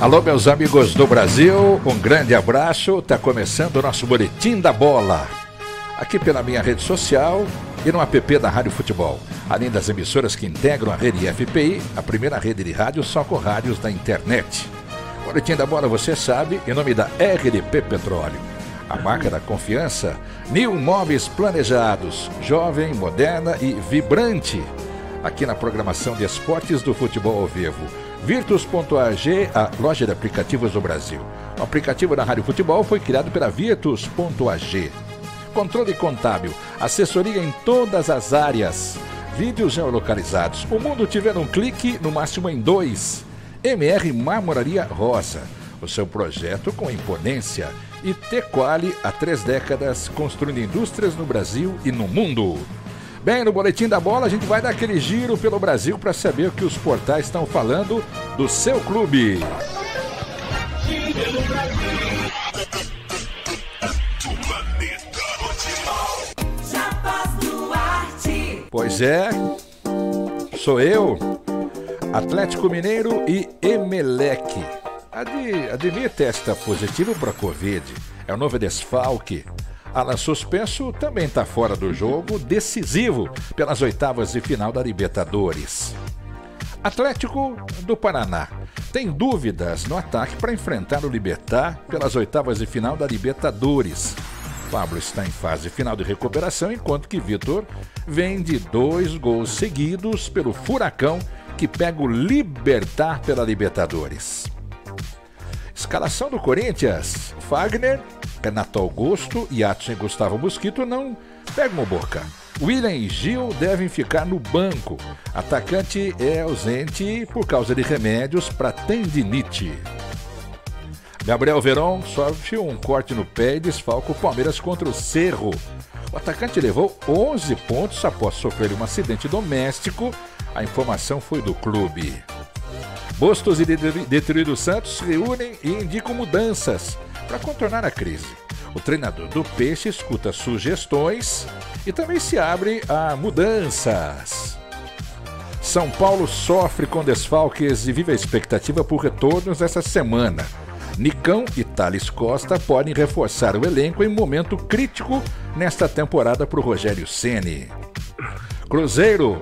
Alô, meus amigos do Brasil, um grande abraço. Está começando o nosso Boletim da Bola, aqui pela minha rede social e no app da Rádio Futebol. Além das emissoras que integram a rede FPI, a primeira rede de rádio só com rádios da internet. Boletim da Bola, você sabe, em nome da RDP Petróleo. A marca da confiança, New Móveis Planejados, jovem, moderna e vibrante. Aqui na programação de esportes do futebol ao vivo. Virtus.ag, a loja de aplicativos do Brasil. O aplicativo da Rádio Futebol foi criado pela Virtus.ag. Controle contábil, assessoria em todas as áreas. Vídeos geolocalizados. O mundo tiver um clique, no máximo em 2. MR Marmoraria Rosa. O seu projeto com imponência. E Tequali, há 3 décadas, construindo indústrias no Brasil e no mundo. Bem, no Boletim da Bola a gente vai dar aquele giro pelo Brasil para saber o que os portais estão falando do seu clube. Pois é, sou eu, Atlético Mineiro e Emelec. Admir testa positivo para Covid, é o novo desfalque. Alan suspenso também está fora do jogo decisivo pelas oitavas de final da Libertadores. Atlético do Paraná tem dúvidas no ataque para enfrentar o Libertad pelas oitavas de final da Libertadores. Pablo está em fase final de recuperação, enquanto que Vitor vem de 2 gols seguidos pelo Furacão, que pega o Libertad pela Libertadores. Escalação do Corinthians: Fagner, Renato Augusto, Yatson e Gustavo Mosquito não pegam o Boca. William e Gil devem ficar no banco. Atacante é ausente por causa de remédios para tendinite. Gabriel Veron sofre um corte no pé e desfalca o Palmeiras contra o Cerro. O atacante levou 11 pontos após sofrer um acidente doméstico. A informação foi do clube. Bustos e Destruído Santos se reúnem e indicam mudanças para contornar a crise. O treinador do Peixe escuta sugestões e também se abre a mudanças. São Paulo sofre com desfalques e vive a expectativa por retornos essa semana. Nicão e Thales Costa podem reforçar o elenco em momento crítico nesta temporada para o Rogério Ceni. Cruzeiro,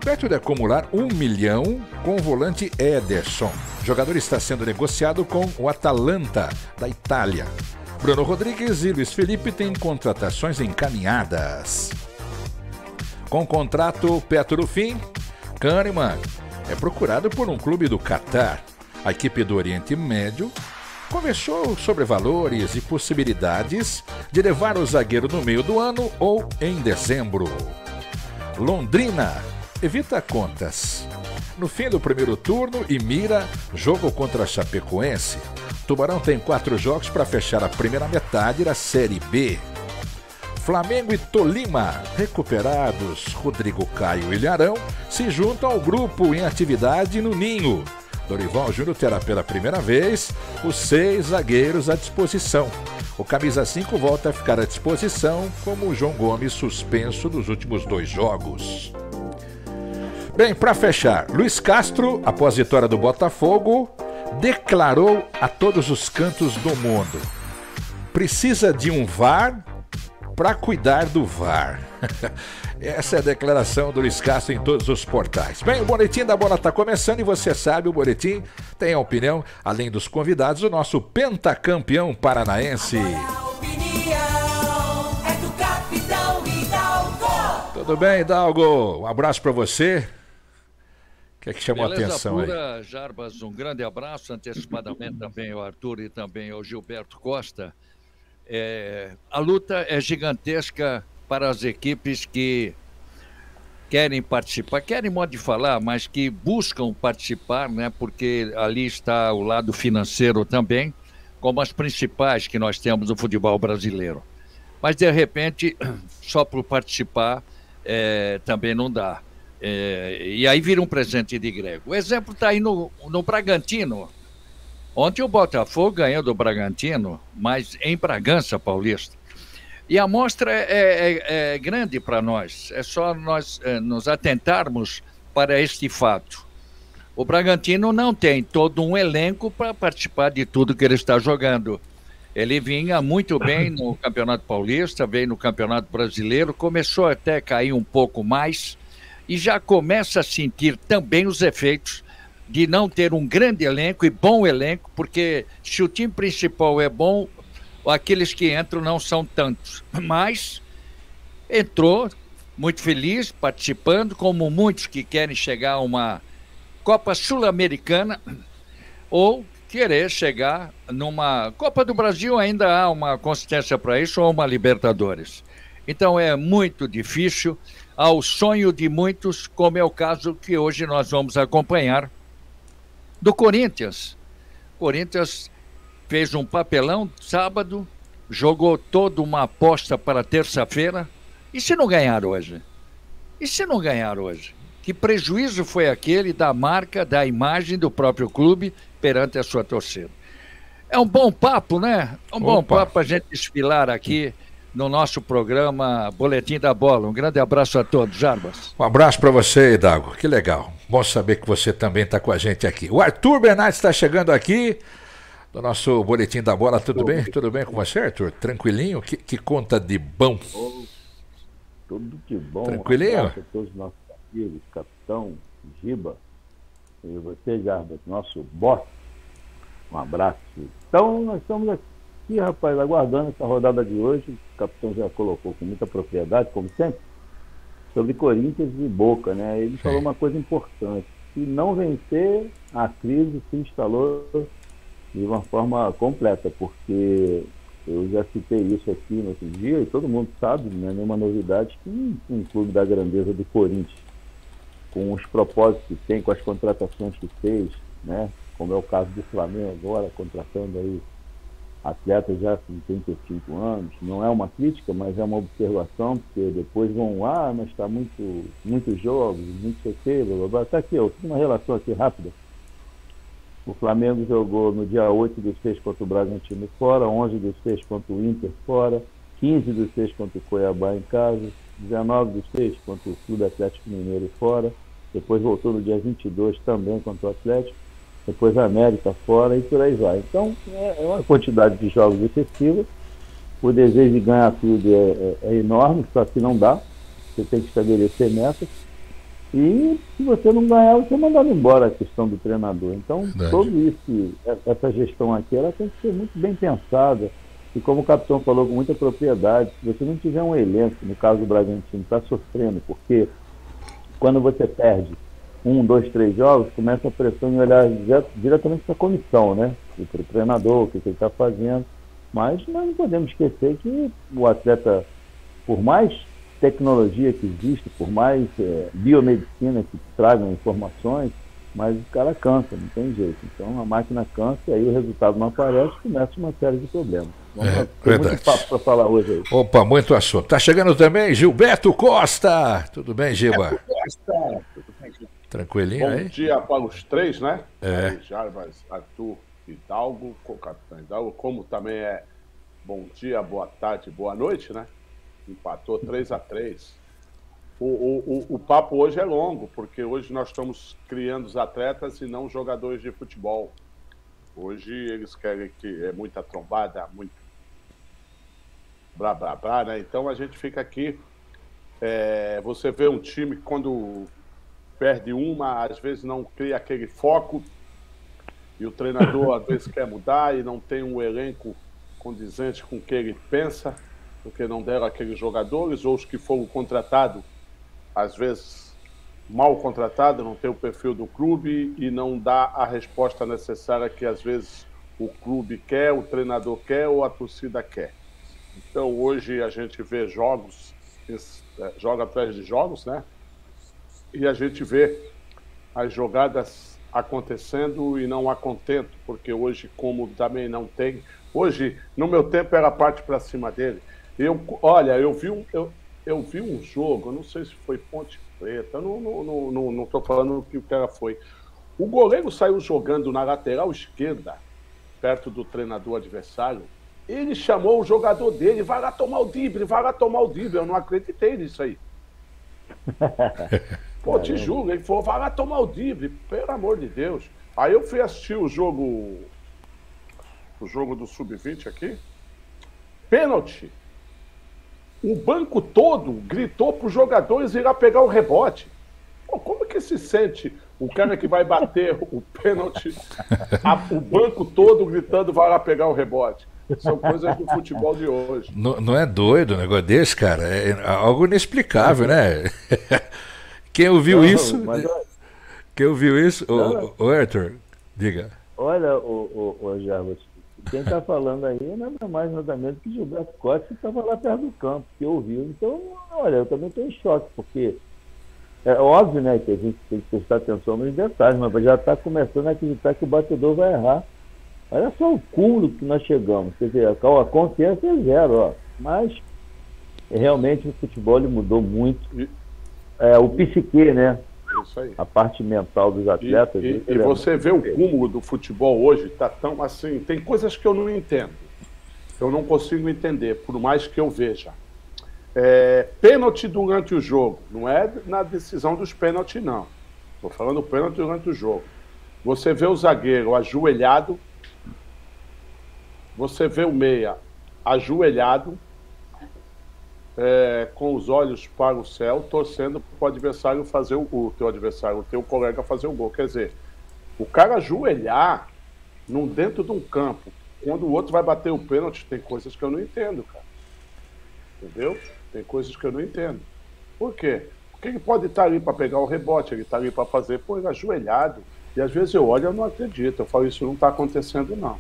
perto de acumular 1 milhão com o volante Ederson. O jogador está sendo negociado com o Atalanta, da Itália. Bruno Rodrigues e Luiz Felipe têm contratações encaminhadas. Com contrato perto do fim, Kahneman é procurado por um clube do Catar. A equipe do Oriente Médio conversou sobre valores e possibilidades de levar o zagueiro no meio do ano ou em dezembro. Londrina evita contas no fim do primeiro turno e mira jogo contra a Chapecoense. Tubarão tem 4 jogos para fechar a primeira metade da Série B. Flamengo e Tolima, recuperados, Rodrigo Caio e Ilharão se juntam ao grupo em atividade no Ninho. Dorival Júnior terá pela primeira vez os 6 zagueiros à disposição. O camisa 5 volta a ficar à disposição, como o João Gomes, suspenso dos últimos 2 jogos. Bem, para fechar, Luiz Castro, após vitória do Botafogo, declarou a todos os cantos do mundo: precisa de um VAR para cuidar do VAR. Essa é a declaração do Luiz Castro em todos os portais. Bem, o Boletim da Bola está começando e você sabe, o Boletim tem a opinião, além dos convidados, o nosso pentacampeão paranaense. A opinião é do capitão Hidalgo. Tudo bem, Hidalgo? Um abraço para você. O que é que chamou a Beleza atenção pura, aí? Jarbas, um grande abraço, antecipadamente também ao Arthur e também ao Gilberto Costa. A luta é gigantesca para as equipes que querem participar, querem modo de falar, mas que buscam participar, né? Porque ali está o lado financeiro também, como as principais que nós temos no futebol brasileiro. Mas, de repente, só por participar também não dá. E aí vira um presente de grego. O exemplo está aí no Bragantino. Ontem o Botafogo ganhou do Bragantino, mas em Bragança Paulista. E a amostra é grande para nós. É só nós nos atentarmos para este fato. O Bragantino não tem todo um elenco para participar de tudo que ele está jogando. Ele vinha muito bem no Campeonato Paulista, veio no Campeonato Brasileiro, começou até a cair um pouco mais e já começa a sentir também os efeitos de não ter um grande elenco e bom elenco, porque se o time principal é bom, aqueles que entram não são tantos. Mas entrou muito feliz, participando, como muitos que querem chegar a uma Copa Sul-Americana ou querer chegar numa Copa do Brasil, ainda há uma consistência para isso, ou uma Libertadores. Então é muito difícil, ao sonho de muitos, como é o caso que hoje nós vamos acompanhar do Corinthians. O Corinthians fez um papelão sábado, jogou toda uma aposta para terça-feira. E se não ganhar hoje? E se não ganhar hoje? Que prejuízo foi aquele da marca, da imagem do próprio clube perante a sua torcida? É um bom papo, né? Um bom papo para a gente desfilar aqui no nosso programa Boletim da Bola. Um grande abraço a todos, Jarbas. Um abraço para você, Hidalgo. Que legal. Bom saber que você também está com a gente aqui. O Arthur Bernardes está chegando aqui no nosso Boletim da Bola. Tudo bem? Tudo bem com você, Arthur? Tranquilinho? Que conta de bom? Tudo de bom. Tranquilinho? Um abraço a todos os nossos amigos, Capitão, Giba, e você, Jarbas, nosso boss. Um abraço. Então, nós estamos aqui, rapaz, aguardando essa rodada de hoje. O Capitão já colocou com muita propriedade, como sempre, sobre Corinthians e Boca, né? Ele falou uma coisa importante. Se não vencer, a crise se instalou de uma forma completa, porque eu já citei isso aqui no outro dia, e todo mundo sabe, não é nenhuma novidade, que um clube da grandeza do Corinthians, com os propósitos que tem, com as contratações que fez, né? Como é o caso do Flamengo agora, contratando aí atletas já com 35 anos, não é uma crítica, mas é uma observação, porque depois vão, mas está muitos jogos, muito CT, blá blá blá. Está aqui, eu fiz uma relação aqui rápida. O Flamengo jogou no dia 8 do 6 contra o Bragantino fora, 11 do 6 contra o Inter fora, 15 do 6 contra o Cuiabá em casa, 19 do 6 contra o Clube Atlético Mineiro fora, depois voltou no dia 22 também contra o Atlético, depois a América fora e por aí vai. Então, é uma quantidade de jogos excessiva, o desejo de ganhar tudo é enorme, só que não dá, você tem que estabelecer metas, e se você não ganhar, você é mandado embora a questão do treinador. Então, essa gestão aqui, ela tem que ser muito bem pensada, e como o capitão falou com muita propriedade, se você não tiver um elenco, no caso do Bragantino, está sofrendo, porque quando você perde 1, 2, 3 jogos, começa a pressão em olhar diretamente para a comissão, né? E para o treinador, o que ele está fazendo. Mas nós não podemos esquecer que o atleta, por mais tecnologia que existe, por mais biomedicina que tragam informações, mas o cara cansa, não tem jeito. Então a máquina cansa e aí o resultado não aparece, começa uma série de problemas. Tem muito papo para falar hoje aí. Opa, muito assunto. Tá chegando também Gilberto Costa. Tudo bem, Giba? Tranquilinho aí? Bom dia para os três, né? Jarbas, Arthur, Hidalgo, Capitão Hidalgo, como também é bom dia, boa tarde, boa noite, né? Empatou 3-3. O papo hoje é longo, porque hoje nós estamos criando os atletas e não jogadores de futebol. Hoje eles querem que é muita trombada, muito blá blá blá, né? Então a gente fica aqui. Você vê um time que quando perde uma, às vezes não cria aquele foco, e o treinador às vezes quer mudar e não tem um elenco condizente com o que ele pensa, porque não deram aqueles jogadores, ou os que foram contratados, às vezes mal contratados, não tem o perfil do clube e não dá a resposta necessária que às vezes o clube quer, o treinador quer ou a torcida quer. Então hoje a gente vê jogos, joga atrás de jogos, né? E a gente vê as jogadas acontecendo e não há contento, porque hoje, como também não tem... Hoje, no meu tempo, era parte para cima dele. Eu vi um jogo, eu não sei se foi Ponte Preta, não estou falando o que o cara foi. O goleiro saiu jogando na lateral esquerda, perto do treinador adversário. Ele chamou o jogador dele, vai lá tomar o drible, vai lá tomar o drible. Eu não acreditei nisso aí. Pô, te juro, ele falou, vai lá tomar o drible, pelo amor de Deus. Aí eu fui assistir o jogo do Sub-20 aqui, pênalti. O banco todo gritou para os jogadores ir lá pegar o rebote. Pô, como que se sente o cara que vai bater o pênalti, o banco todo gritando vai lá pegar o rebote? São coisas do futebol de hoje. Não é doido o negócio desse, cara? É algo inexplicável, né? Quem ouviu isso? Quem ouviu isso? O Arthur, diga. Olha, o Jarbas, quem está falando aí é nada mais nada menos que Gilberto Costa, que estava lá perto do campo, que ouviu. Então, olha, eu também estou em choque, porque é óbvio, né, que a gente tem que prestar atenção nos detalhes, mas já está começando a acreditar que o batedor vai errar. Olha só o cúmulo que nós chegamos. Quer dizer, a confiança é zero, ó. Mas realmente o futebol ele mudou muito. O psique, né? Isso aí. A parte mental dos atletas. E você vê o cúmulo do futebol hoje, tá tão assim. Tem coisas que eu não entendo. Eu não consigo entender, por mais que eu veja. Pênalti durante o jogo. Não é na decisão dos pênaltis, não. Estou falando pênalti durante o jogo. Você vê o zagueiro ajoelhado. Você vê o meia ajoelhado, com os olhos para o céu, torcendo para o adversário fazer o teu colega fazer o gol. Quer dizer, o cara ajoelhar dentro de um campo, quando o outro vai bater o pênalti, tem coisas que eu não entendo, cara. Entendeu? Tem coisas que eu não entendo. Por quê? Porque ele pode estar ali para pegar o rebote, ele está ali para fazer, ele ajoelhado. E às vezes eu olho e eu não acredito. Eu falo, isso não está acontecendo, não.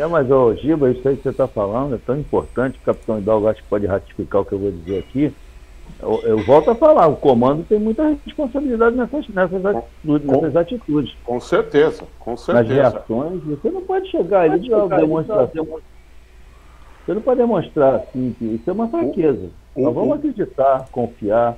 Mas, Giba, isso aí que você está falando é tão importante, o capitão Hidalgo acho que pode ratificar o que eu vou dizer aqui. Eu volto a falar, o comando tem muita responsabilidade nessas atitudes. Com certeza, com certeza. Nas reações, você não pode chegar ali e demonstrar. Você não pode demonstrar assim, que isso é uma fraqueza. Nós vamos acreditar, confiar,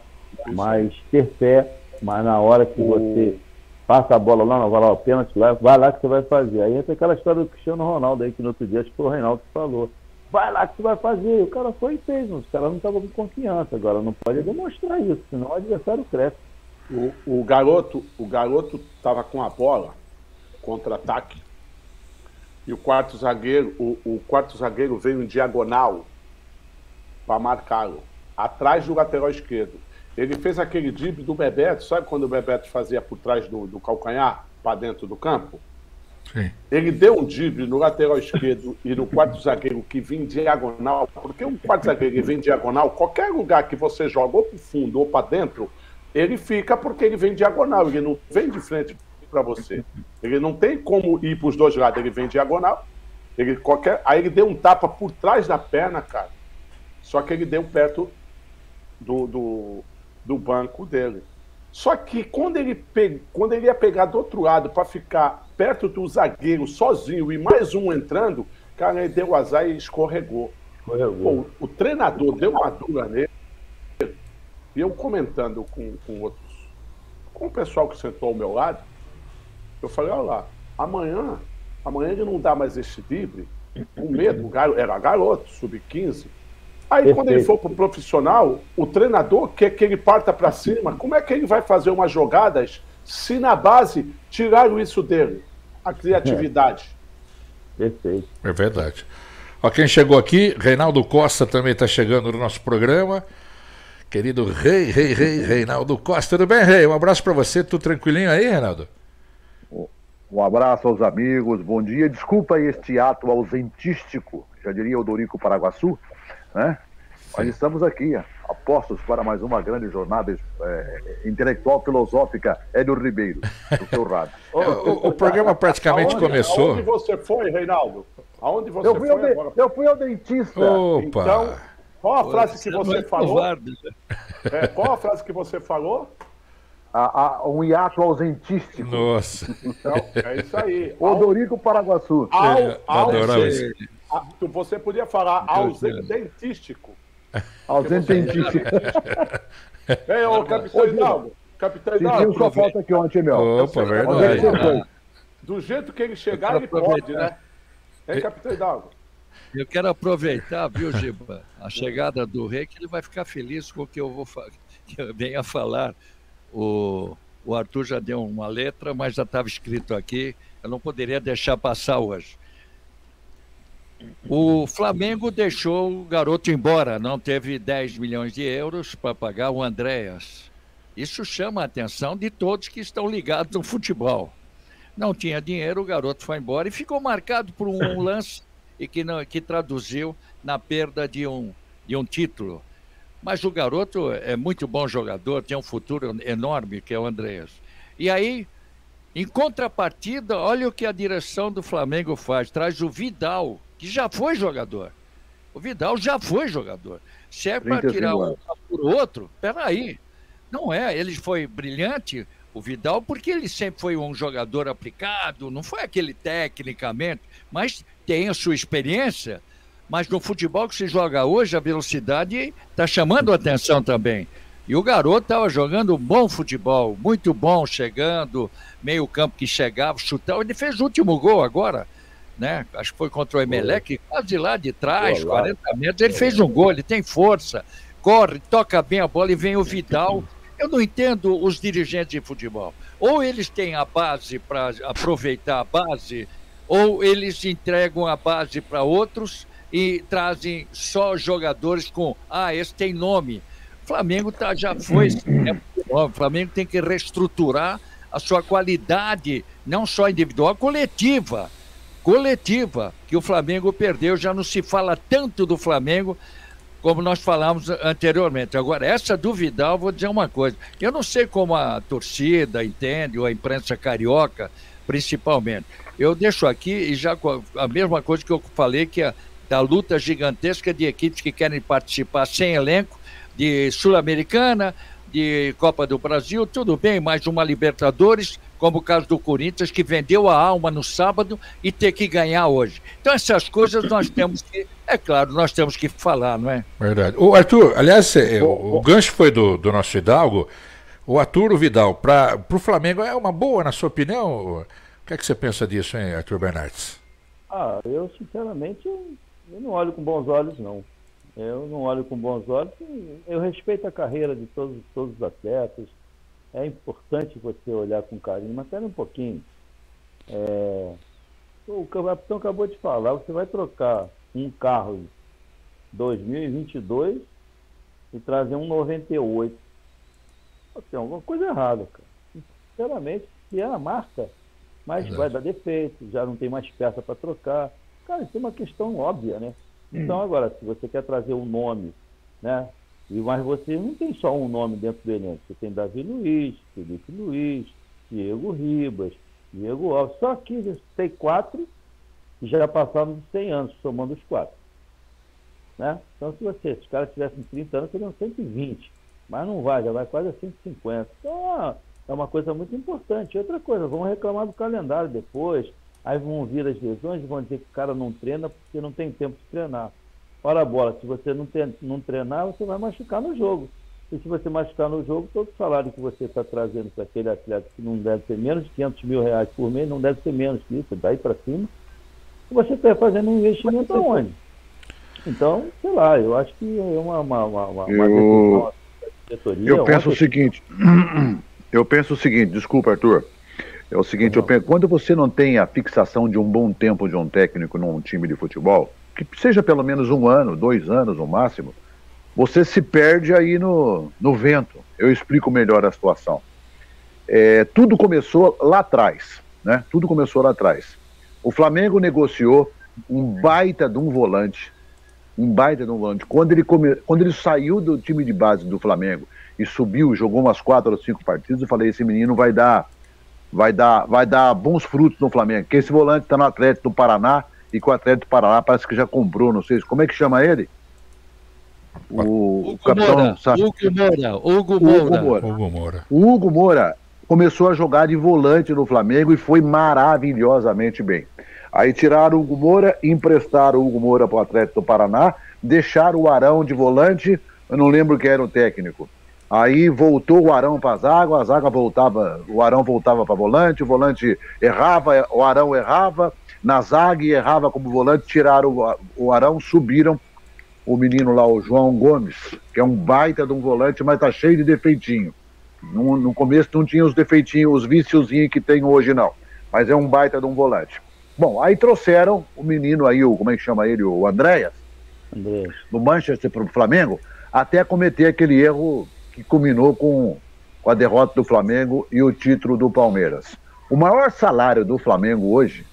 mas ter fé, mas na hora que você passa a bola lá, não vai lá, o pênalti lá, vai lá que você vai fazer. Aí entra aquela história do Cristiano Ronaldo aí, que no outro dia acho que foi o Reinaldo que falou. Vai lá que você vai fazer. O cara foi e fez, os caras não estavam com confiança. Agora não pode demonstrar isso, senão o adversário cresce. O garoto estava com a bola, contra-ataque, e o quarto zagueiro veio em diagonal para marcá-lo, atrás do lateral esquerdo. Ele fez aquele drible do Bebeto, sabe quando o Bebeto fazia por trás do calcanhar, para dentro do campo? Sim. Ele deu um drible no lateral esquerdo e no quarto zagueiro que vinha em diagonal, porque o quarto zagueiro que vem em diagonal, qualquer lugar que você joga ou para o fundo ou para dentro, ele fica porque ele vem em diagonal, ele não vem de frente para você. Ele não tem como ir para os dois lados, ele vem em diagonal, aí ele deu um tapa por trás da perna, cara, só que ele deu perto do banco dele. Só que quando ele ia pegar do outro lado para ficar perto do zagueiro sozinho e mais um entrando, cara, ele deu azar e escorregou. Pô, o treinador deu uma dura nele. E eu comentando com o pessoal que sentou ao meu lado, eu falei, olha lá, amanhã ele não dá mais esse drible, o medo, era garoto, sub-15. Aí quando ele for pro profissional, o treinador quer que ele parta para cima. Como é que ele vai fazer umas jogadas se na base tiraram isso dele? A criatividade. Perfeito. É verdade. Ó, quem chegou aqui, Reinaldo Costa também está chegando no nosso programa. Querido Reinaldo Costa. Tudo bem, Rei? Um abraço para você. Tudo tranquilinho aí, Reinaldo? Um abraço aos amigos. Bom dia. Desculpa este ato ausentístico, já diria o Dorico Paraguaçu, né? Mas estamos aqui, apostos para mais uma grande jornada intelectual filosófica Hélio Ribeiro, do seu rádio. O programa praticamente começou. Aonde você foi, Reinaldo? Aonde você foi agora? Eu fui ao dentista. Opa! Então, qual a frase que você falou? Covarde. Qual a frase que você falou? Um hiato ausentístico. Nossa. Então, é isso aí. O Dorico Paraguaçu. Adorava isso. Você podia falar ausentístico. Ausentístico. Ô, Capitão Hidalgo. Capitão Hidalgo. Sentiu sua falta aqui ontem, meu. Opa, verdade. Do jeito que ele chegar, ele pode, né? Hein, Capitão Hidalgo? Eu quero aproveitar, viu, Giba, a chegada do Rei, que ele vai ficar feliz com o que que eu venho a falar. O Arthur já deu uma letra, mas já estava escrito aqui, eu não poderia deixar passar hoje. O Flamengo deixou o garoto embora, não teve 10 milhões de euros para pagar o Andréas. Isso chama a atenção de todos que estão ligados no futebol. Não tinha dinheiro, o garoto foi embora e ficou marcado por um lance e que traduziu na perda de um título. Mas o garoto é muito bom jogador, tem um futuro enorme, que é o Andréas. E aí, em contrapartida, olha o que a direção do Flamengo faz, traz o Vidal, que já foi jogador. O Vidal já foi jogador. Se é para tirar um por outro, peraí. Não é, ele foi brilhante, o Vidal, porque ele sempre foi um jogador aplicado, não foi aquele tecnicamente, mas tem a sua experiência. Mas no futebol que se joga hoje, a velocidade está chamando a atenção também. E o garoto estava jogando um bom futebol, muito bom, chegando, meio campo que chegava, chutava. Ele fez o último gol agora, né? Acho que foi contra o Emelec, quase lá de trás, 40 metros. Ele fez um gol, ele tem força, corre, toca bem a bola e vem o Vidal. Eu não entendo os dirigentes de futebol. Ou eles têm a base para aproveitar a base, ou eles entregam a base para outros e trazem só jogadores com, esse tem nome. O Flamengo já foi, o Flamengo tem que reestruturar a sua qualidade, não só individual, coletiva, que o Flamengo perdeu, já não se fala tanto do Flamengo como nós falamos anteriormente. Agora, essa do Vidal, vou dizer uma coisa, eu não sei como a torcida entende, ou a imprensa carioca, principalmente. Eu deixo aqui, e já a mesma coisa que eu falei, que é da luta gigantesca de equipes que querem participar sem elenco, de Sul-Americana, de Copa do Brasil, tudo bem, mais uma Libertadores, como o caso do Corinthians, que vendeu a alma no sábado e ter que ganhar hoje. Então, essas coisas nós temos que, é claro, nós temos que falar, não é? Verdade. O Arthur, aliás, o gancho foi do nosso Hidalgo, o Arturo Vidal, para o Flamengo é uma boa, na sua opinião? O que é que você pensa disso, hein, Arthur Bernardes? Eu, sinceramente, eu não olho com bons olhos, não. Eu não olho com bons olhos. Eu respeito a carreira de todos os atletas. É importante você olhar com carinho, mas espera um pouquinho. O capitão acabou de falar, você vai trocar um carro 2022 e trazer um 98. Tem alguma coisa errada, cara. Sinceramente, se é a marca, mas vai dar defeito, já não tem mais peça para trocar. Cara, isso é uma questão óbvia, né? Então, agora, se você quer trazer um nome, né? Mas você não tem só um nome dentro do elenco. Você tem Davi Luiz, Felipe Luiz, Diego Ribas, Diego Alves. Só que tem 4 e já passaram de 100 anos, somando os 4. Né? Então, se os caras tivessem 30 anos, seriam 120. Mas não vai, já vai quase a 150. Então, é uma coisa muito importante. Outra coisa, vão reclamar do calendário depois. Aí vão vir as lesões e vão dizer que o cara não treina porque não tem tempo de treinar. Ora a bola, se você não treinar, você vai machucar no jogo. E se você machucar no jogo, todo o salário que você está trazendo para aquele atleta, que não deve ser menos de R$500 mil por mês, não deve ser menos que isso, daí para cima, você está fazendo um investimento aonde? Então, sei lá, eu acho que é uma decisão da diretoria. Eu penso o seguinte, desculpa, Arthur. É o seguinte, eu penso, quando você não tem a fixação de um bom tempo de um técnico num time de futebol, que seja pelo menos 1 ano, 2 anos no máximo, você se perde aí no vento. Eu explico melhor a situação. Tudo começou lá atrás, né? Tudo começou lá atrás. O Flamengo negociou um baita de um volante. Quando ele saiu do time de base do Flamengo e subiu, jogou umas 4 ou 5 partidas, eu falei, esse menino vai dar bons frutos no Flamengo, que esse volante está no Atlético do Paraná, e com o Atlético do Paraná parece que já comprou, não sei, como é que chama ele? O capitão Hugo Moura. O Hugo Moura começou a jogar de volante no Flamengo e foi maravilhosamente bem. Aí tiraram o Hugo Moura, emprestaram o Hugo Moura para o Atlético do Paraná, deixaram o Arão de volante, eu não lembro quem era o técnico. Aí voltou o Arão para a zaga voltava, o Arão voltava para volante, o volante errava, o Arão errava, na zaga e errava como volante, tiraram o Arão, subiram o menino lá, o João Gomes, que é um baita de um volante, mas tá cheio de defeitinho. No começo não tinha os defeitinhos, os viciozinhos que tem hoje, não. Mas é um baita de um volante. Bom, aí trouxeram o menino aí, como é que chama ele? O Andréas, do Manchester para o Flamengo, até cometer aquele erro que culminou com a derrota do Flamengo e o título do Palmeiras. O maior salário do Flamengo hoje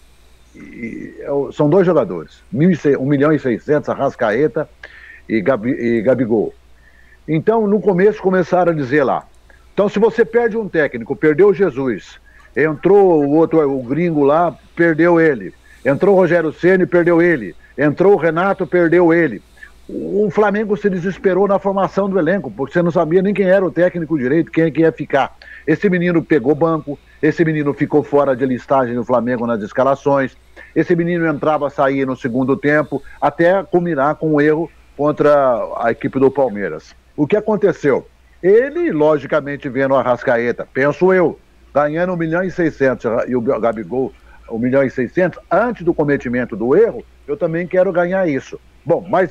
são 2 jogadores, 1.600.000, Arrascaeta e Gabigol. Então, no começo, começaram a dizer lá, então se você perde um técnico, perdeu o Jesus, entrou o outro, o gringo lá, perdeu ele, entrou o Rogério Ceni, perdeu ele, entrou o Renato, perdeu ele. O Flamengo se desesperou na formação do elenco, porque você não sabia nem quem era o técnico direito, quem é que ia ficar. Esse menino pegou banco, esse menino ficou fora de listagem do Flamengo nas escalações, esse menino entrava, saía no segundo tempo, até culminar com um erro contra a equipe do Palmeiras. O que aconteceu? Ele, logicamente, vendo o Arrascaeta, penso eu, ganhando 1.600.000 e o Gabigol 1.600.000, antes do cometimento do erro, eu também quero ganhar isso. Bom, mas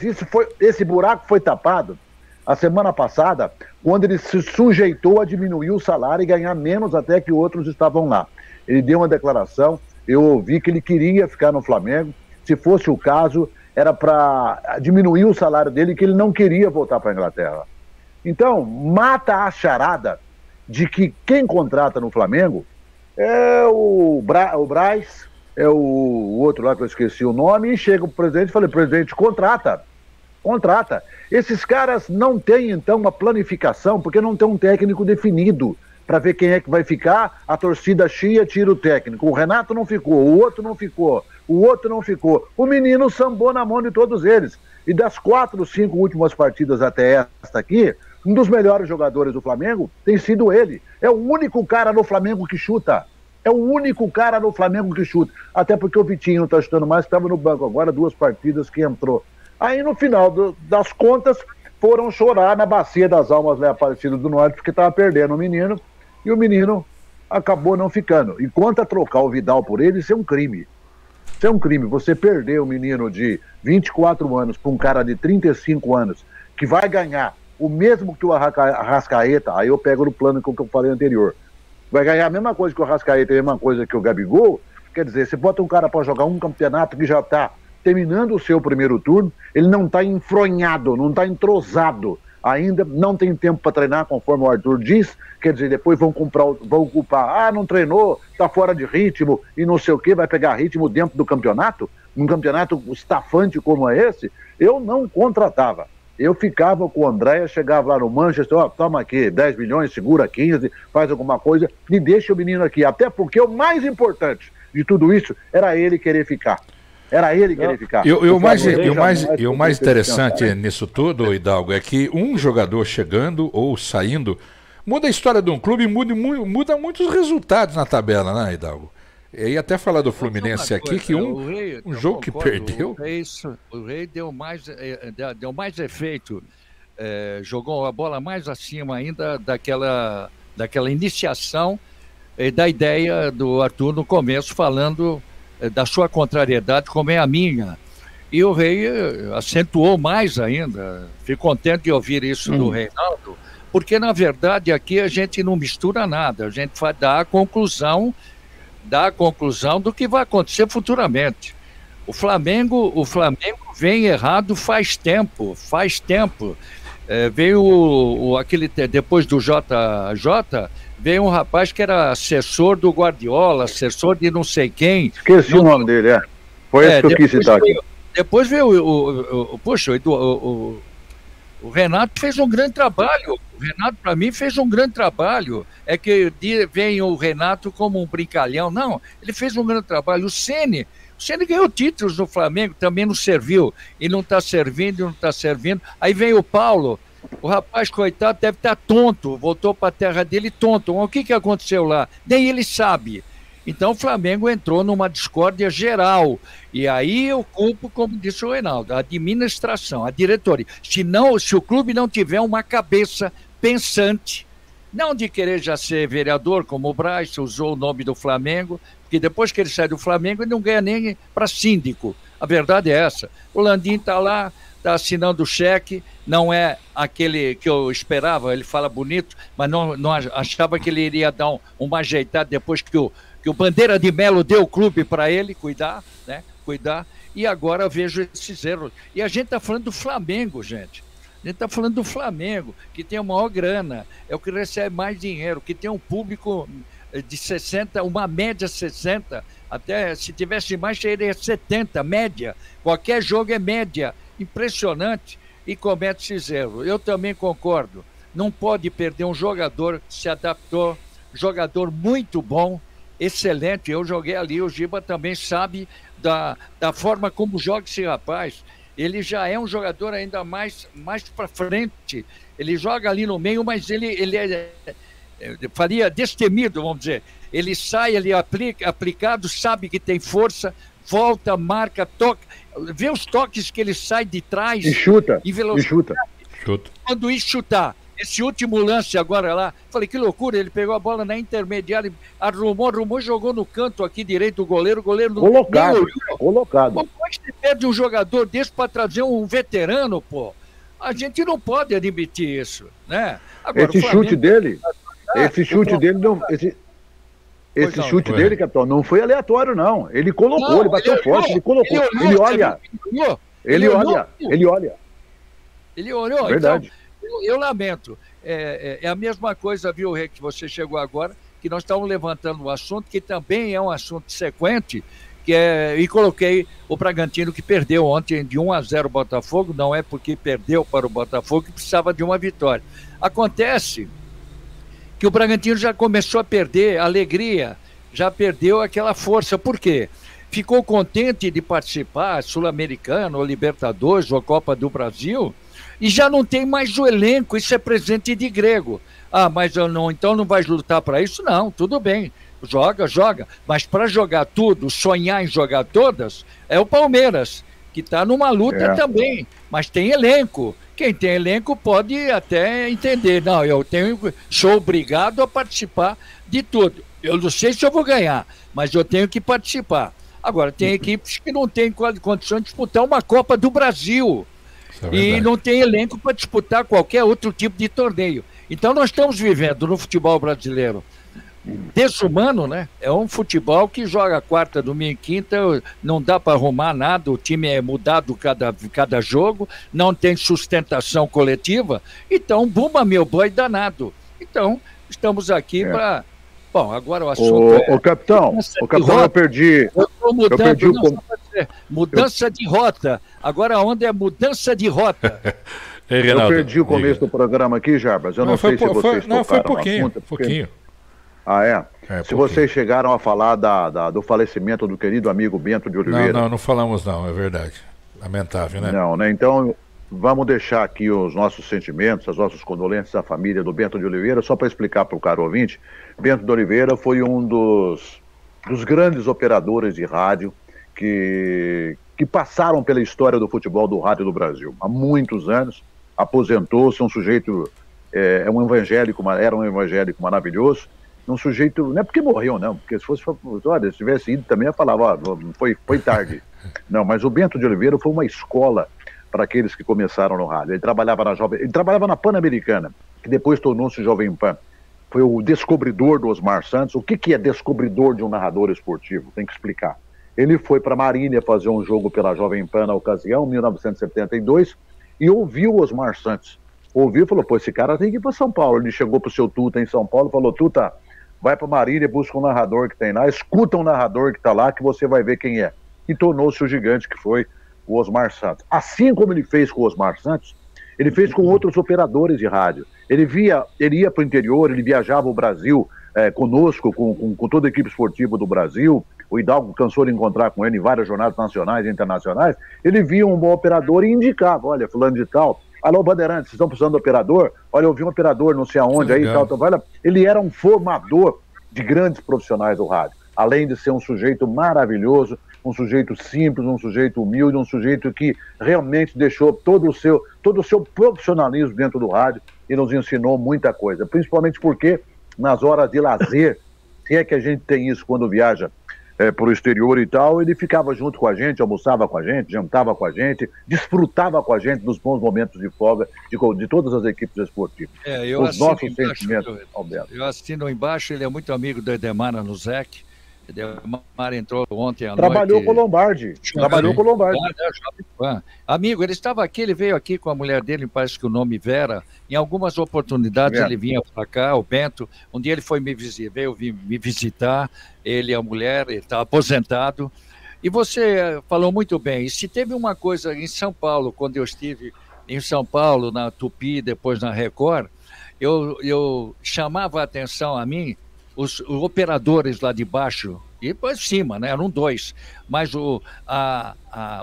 esse buraco foi tapado a semana passada, quando ele se sujeitou a diminuir o salário e ganhar menos até que outros estavam lá. Ele deu uma declaração, eu ouvi que ele queria ficar no Flamengo, se fosse o caso, era para diminuir o salário dele, que ele não queria voltar para a Inglaterra. Então, mata a charada de que quem contrata no Flamengo é o Braz, é o outro lá que eu esqueci o nome, e chega o presidente e fala, presidente, contrata. Esses caras não têm, então, uma planificação, porque não tem um técnico definido para ver quem é que vai ficar, a torcida chia tira o técnico. O Renato não ficou, o outro não ficou, o outro não ficou. O menino sambou na mão de todos eles. E das 4, 5 últimas partidas até esta aqui, um dos melhores jogadores do Flamengo tem sido ele. É o único cara no Flamengo que chuta. Até porque o Vitinho não está chutando mais, estava no banco agora, 2 partidas que entrou. Aí no final das contas, foram chorar na Bacia das Almas lá Aparecida do Norte, porque estava perdendo o menino, e o menino acabou não ficando. E quanto a trocar o Vidal por ele, isso é um crime. Isso é um crime. Você perder um menino de 24 anos para um cara de 35 anos, que vai ganhar o mesmo que o Arrascaeta, aí eu pego no plano que eu falei anterior, vai ganhar a mesma coisa que o Arrascaeta, a mesma coisa que o Gabigol, quer dizer, você bota um cara para jogar um campeonato que já está terminando o seu primeiro turno, ele não está enfronhado, não está entrosado ainda, não tem tempo para treinar, conforme o Arthur diz, quer dizer, depois vão culpar, não treinou, está fora de ritmo e não sei o que, vai pegar ritmo dentro do campeonato, num campeonato estafante como é esse, eu não contratava. Eu ficava com o André, chegava lá no Manchester, toma aqui 10 milhões, segura 15, faz alguma coisa, e deixa o menino aqui. Até porque o mais importante de tudo isso era ele querer ficar. E o mais interessante nisso tudo, Hidalgo, é que um jogador chegando ou saindo muda a história de um clube e muda muitos resultados na tabela, né, Hidalgo? E até falar do Fluminense aqui, que um jogo que perdeu... O Rei deu mais efeito, jogou a bola mais acima ainda daquela iniciação da ideia do Arthur no começo, falando da sua contrariedade, como é a minha. E o Rei acentuou mais ainda. Fico contente de ouvir isso do Reinaldo, porque, na verdade, aqui a gente não mistura nada, a gente vai dar a conclusão do que vai acontecer futuramente. O Flamengo vem errado faz tempo. Veio depois do JJ, veio um rapaz que era assessor do Guardiola, assessor de não sei quem. Esqueci o nome dele, Foi esse que eu quis citar aqui. Depois veio o Renato fez um grande trabalho. O Renato, para mim, fez um grande trabalho. É que vem o Renato como um brincalhão. Não, ele fez um grande trabalho. O Ceni ganhou títulos no Flamengo, também não serviu. E não está servindo. Aí vem o Paulo. O rapaz, coitado, deve estar tonto. Voltou para a terra dele tonto. Mas o que aconteceu lá? Nem ele sabe. Então o Flamengo entrou numa discórdia geral. E aí eu culpo, como disse o Reinaldo, a administração, a diretoria. Se o clube não tiver uma cabeça pensante, não de querer já ser vereador, como o Braz usou o nome do Flamengo, Porque depois que ele sai do Flamengo, ele não ganha nem para síndico. A verdade é essa. O Landim está lá, está assinando o cheque, não é aquele que eu esperava, ele fala bonito, mas não achava que ele iria dar uma ajeitada depois que o Bandeira de Melo deu o clube para ele cuidar, né? Cuidar, e agora eu vejo esses erros. E a gente está falando do Flamengo, gente. A gente está falando do Flamengo, que tem a maior grana, é o que recebe mais dinheiro, que tem um público de 60, uma média 60, até se tivesse mais seria 70, média. Qualquer jogo é média, impressionante, e comete esses erros. Eu também concordo, não pode perder um jogador que se adaptou, jogador muito bom, excelente, eu joguei ali, o Giba também sabe da forma como joga esse rapaz. Ele já é um jogador ainda mais para frente, ele joga ali no meio, mas ele faria destemido, vamos dizer. Ele sai, ele aplicado, sabe que tem força, volta, marca, toca, vê os toques que ele sai de trás. E chuta, e chuta. Quando ir chutar, esse último lance agora lá, falei, que loucura, ele pegou a bola na intermediária, arrumou, jogou no canto aqui direito do goleiro, o goleiro não colocado. Como é que você perde um jogador desse para trazer um veterano, pô? A gente não pode admitir isso, né? Agora, esse chute dele, esse chute dele, capitão, não foi aleatório, não. Ele colocou, ele bateu forte, ele colocou. Ele olha. Verdade. Então, eu lamento. É a mesma coisa, viu, Rê, que você chegou agora, que nós estamos levantando um assunto que também é um assunto sequente, e coloquei o Bragantino que perdeu ontem de 1-0 o Botafogo, não é porque perdeu para o Botafogo que precisava de uma vitória. Acontece que o Bragantino já começou a perder a alegria, já perdeu aquela força. Por quê? Ficou contente de participar, Sul-Americano, ou Libertadores, ou Copa do Brasil, e já não tem mais o elenco, isso é presente de grego. Ah, mas então não vai lutar para isso? Não, tudo bem, joga, mas para jogar tudo, sonhar em jogar todas, é o Palmeiras, que está numa luta também, mas tem elenco. Quem tem elenco pode até entender, não, sou obrigado a participar de tudo. Eu não sei se eu vou ganhar, mas eu tenho que participar. Agora, tem equipes que não têm condições de disputar uma Copa do Brasil e não tem elenco para disputar qualquer outro tipo de torneio. Então, nós estamos vivendo no futebol brasileiro desumano, né? É um futebol que joga quarta, domingo e quinta, não dá para arrumar nada, o time é mudado cada jogo, não tem sustentação coletiva, então, bumba meu boi danado. Então, estamos aqui para... Bom, agora o assunto capitão, eu perdi mudança de rota. Agora a onda é mudança de rota. Eu perdi o começo do programa aqui, Jarbas. Eu não sei se vocês tocaram foi pouquinho. Ah, é? Se vocês chegaram a falar do falecimento do querido amigo Bento de Oliveira. Não falamos não, é verdade. Lamentável, né? Não, né? Então, vamos deixar aqui os nossos sentimentos, as nossas condolências à família do Bento de Oliveira, só para explicar para o caro ouvinte. Bento de Oliveira foi um dos grandes operadores de rádio que passaram pela história do futebol do rádio do Brasil. Há muitos anos, aposentou-se, um sujeito, era um evangélico maravilhoso, um sujeito, não é porque morreu, não, porque se fosse, olha, se tivesse ido também, eu falava, foi tarde. Não, mas o Bento de Oliveira foi uma escola para aqueles que começaram no rádio. Ele trabalhava na Pan-Americana, que depois tornou-se Jovem Pan. Foi o descobridor do Osmar Santos. O que é descobridor de um narrador esportivo? Tem que explicar. Ele foi para Marília fazer um jogo pela Jovem Pan na ocasião, em 1972, e ouviu o Osmar Santos. Ouviu e falou, pô, esse cara tem que ir para São Paulo. Ele chegou para o seu Tuta em São Paulo e falou, Tuta, vai para Marília, busca um narrador que tem lá, escuta um narrador que está lá, que você vai ver quem é. E tornou-se o gigante que foi o Osmar Santos. Assim como ele fez com o Osmar Santos, ele fez com outros operadores de rádio. Ele ia para o interior, ele viajava o Brasil conosco, com toda a equipe esportiva do Brasil. O Hidalgo cansou de encontrar com ele em várias jornadas nacionais e internacionais. Ele via um bom operador e indicava, olha, fulano de tal, alô, Bandeirantes, vocês estão precisando de operador? Olha, eu vi um operador não sei aonde, aí tal. Ele era um formador de grandes profissionais do rádio, além de ser um sujeito maravilhoso, um sujeito simples, um sujeito humilde, um sujeito que realmente deixou todo o seu profissionalismo dentro do rádio e nos ensinou muita coisa, principalmente porque nas horas de lazer, se é que a gente tem isso quando viaja pro exterior e tal, ele ficava junto com a gente, almoçava com a gente, jantava com a gente, desfrutava com a gente dos bons momentos de folga de todas as equipes esportivas. Os nossos sentimentos, Alberto. Eu assino embaixo, ele é muito amigo do Edemar Anuzek. Edemar entrou ontem à Trabalhou noite. Com o Lombardi. Trabalhou com o Lombardi. Amigo, ele estava aqui, ele veio aqui com a mulher dele, parece que o nome Vera. Em algumas oportunidades ele vinha para cá, o Bento. Um dia ele foi veio me visitar, ele e a mulher, ele está aposentado. E você falou muito bem. E se teve uma coisa em São Paulo, quando eu estive em São Paulo, na Tupi, depois na Record, eu chamava a atenção a mim, os operadores lá de baixo, e por cima, né? Eram 2, mas o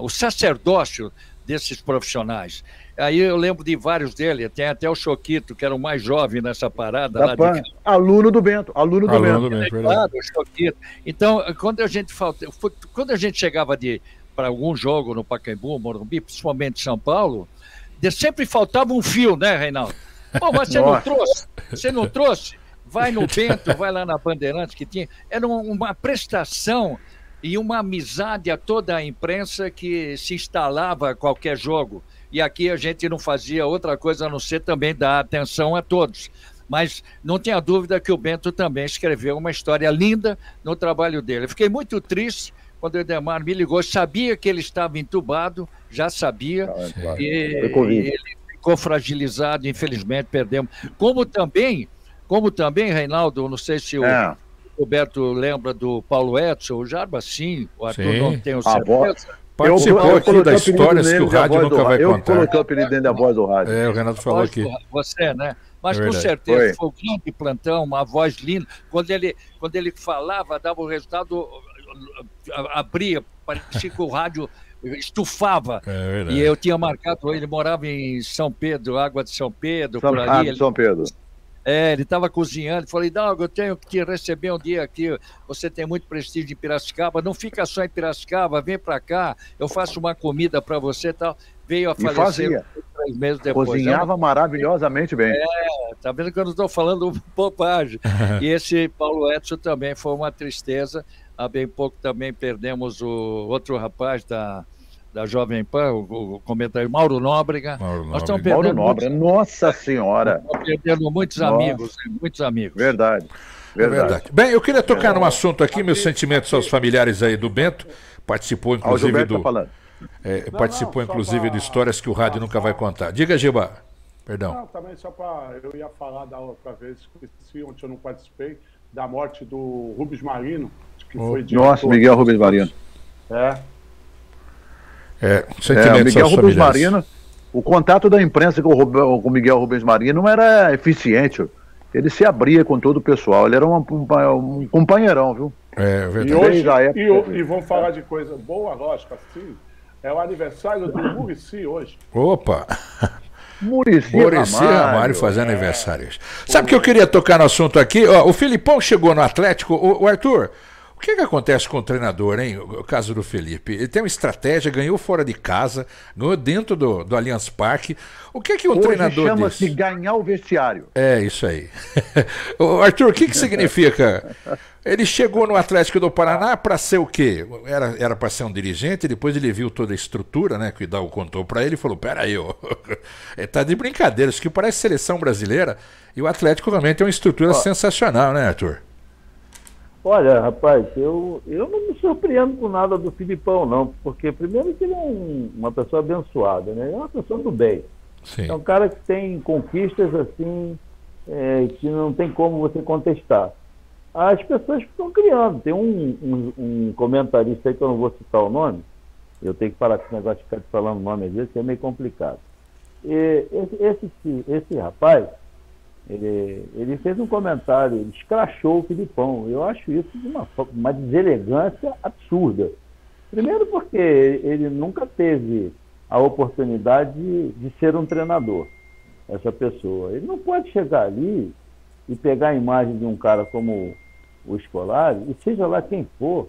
sacerdócio desses profissionais. Aí eu lembro de vários deles, tem até o Choquito, que era o mais jovem nessa parada. Lá aluno do Bento, aluno do Bento. Claro, o Choquito. Então, quando a gente chegava para algum jogo no Pacaembu, Morumbi, principalmente São Paulo, sempre faltava um fio, né, Reinaldo? Pô, mas você não trouxe? Vai no Bento, vai lá na Bandeirantes que tinha. Era uma prestação e uma amizade a toda a imprensa que se instalava a qualquer jogo. E aqui a gente não fazia outra coisa a não ser também dar atenção a todos. Mas não tenha dúvida que o Bento também escreveu uma história linda no trabalho dele. Eu fiquei muito triste quando o Edemar me ligou. Sabia que ele estava entubado, já sabia. Claro. E ele ficou fragilizado, infelizmente perdemos. Como também, Reinaldo, não sei se o Roberto lembra do Paulo Edson, o Jarba sim, o Arthur não tenho certeza. Participou aqui das histórias que o rádio nunca vai contar. Eu coloquei o apelido dentro da voz do rádio. O Renato falou aqui. Você, né? Mas com certeza foi um grande plantão, uma voz linda. Quando ele falava, dava o resultado, abria, parecia que o rádio estufava. E eu tinha marcado, ele morava em São Pedro, Água de São Pedro, por ali. São Pedro. Ele estava cozinhando, falei, Dalgo, eu tenho que te receber um dia aqui, você tem muito prestígio em Piracicaba, não fica só em Piracicaba, vem para cá, eu faço uma comida para você e tal. Veio a falecer 3 meses depois. Cozinhava maravilhosamente bem. Tá vendo que eu não estou falando bobagem. E esse Paulo Edson também foi uma tristeza, há bem pouco também perdemos o outro rapaz da Jovem Pan, o comentário Mauro Nóbrega. Nós estamos perdendo Nossa Senhora! Estamos perdendo muitos amigos. Verdade. Bem, eu queria tocar num assunto aqui, meus sentimentos aos familiares aí do Bento. Participou, inclusive, de histórias que o rádio nunca vai contar. Diga, Giba. Perdão. Não, também só para... Eu ia falar da outra vez, esqueci, ontem eu não participei, da morte do Rubens Marino, que foi Nossa, Miguel Rubens Marino. Miguel Rubens Marino, o contato da imprensa com o Miguel Rubens Marino não era eficiente. Ele se abria com todo o pessoal. Ele era um companheirão, viu? Verdade. E vamos falar de coisa boa, lógico, assim. É o aniversário do Muricy hoje. Opa! Muricy Ramalho fazendo aniversário. Sabe que eu queria tocar no assunto aqui? O Filipão chegou no Atlético. O Arthur, o que acontece com o treinador, hein? O caso do Felipe. Ele tem uma estratégia, ganhou fora de casa, ganhou dentro do Allianz Parque. O que o treinador chama-se ganhar o vestiário. É, isso aí. Arthur, o que significa? Ele chegou no Atlético do Paraná para ser o quê? Era para ser um dirigente, depois ele viu toda a estrutura, né, que o Hidalgo contou para ele e falou, peraí, tá de brincadeira, isso que parece seleção brasileira, e o Atlético realmente tem uma estrutura sensacional, né, Arthur? Olha, rapaz, eu não me surpreendo com nada do Filipão, não, porque primeiro que ele é uma pessoa abençoada, né? É uma pessoa do bem. Sim. É um cara que tem conquistas assim, que não tem como você contestar. As pessoas ficam criando. Tem um comentarista aí que eu não vou citar o nome, eu tenho que parar com esse negócio de ficar falando o nome às vezes, que é meio complicado. Esse rapaz, ele fez um comentário, ele escrachou o Filipão. Eu acho isso de uma deselegância absurda. Primeiro porque ele nunca teve a oportunidade de ser um treinador, essa pessoa. Ele não pode chegar ali e pegar a imagem de um cara como o Scolari, e seja lá quem for,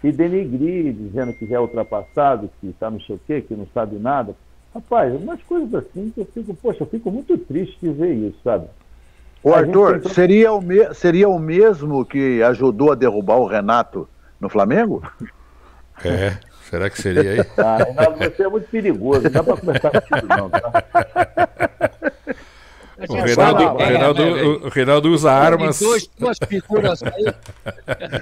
e denigrir, dizendo que já é ultrapassado, que está não sei o quê, que não sabe nada. Rapaz, umas coisas assim que eu fico muito triste de ver isso, sabe? O Arthur, seria o mesmo que ajudou a derrubar o Renato no Flamengo? É, será que seria aí? Reinaldo, você é muito perigoso, não dá para conversar contigo não, tá? O Reinaldo usa armas. Duas figuras aí.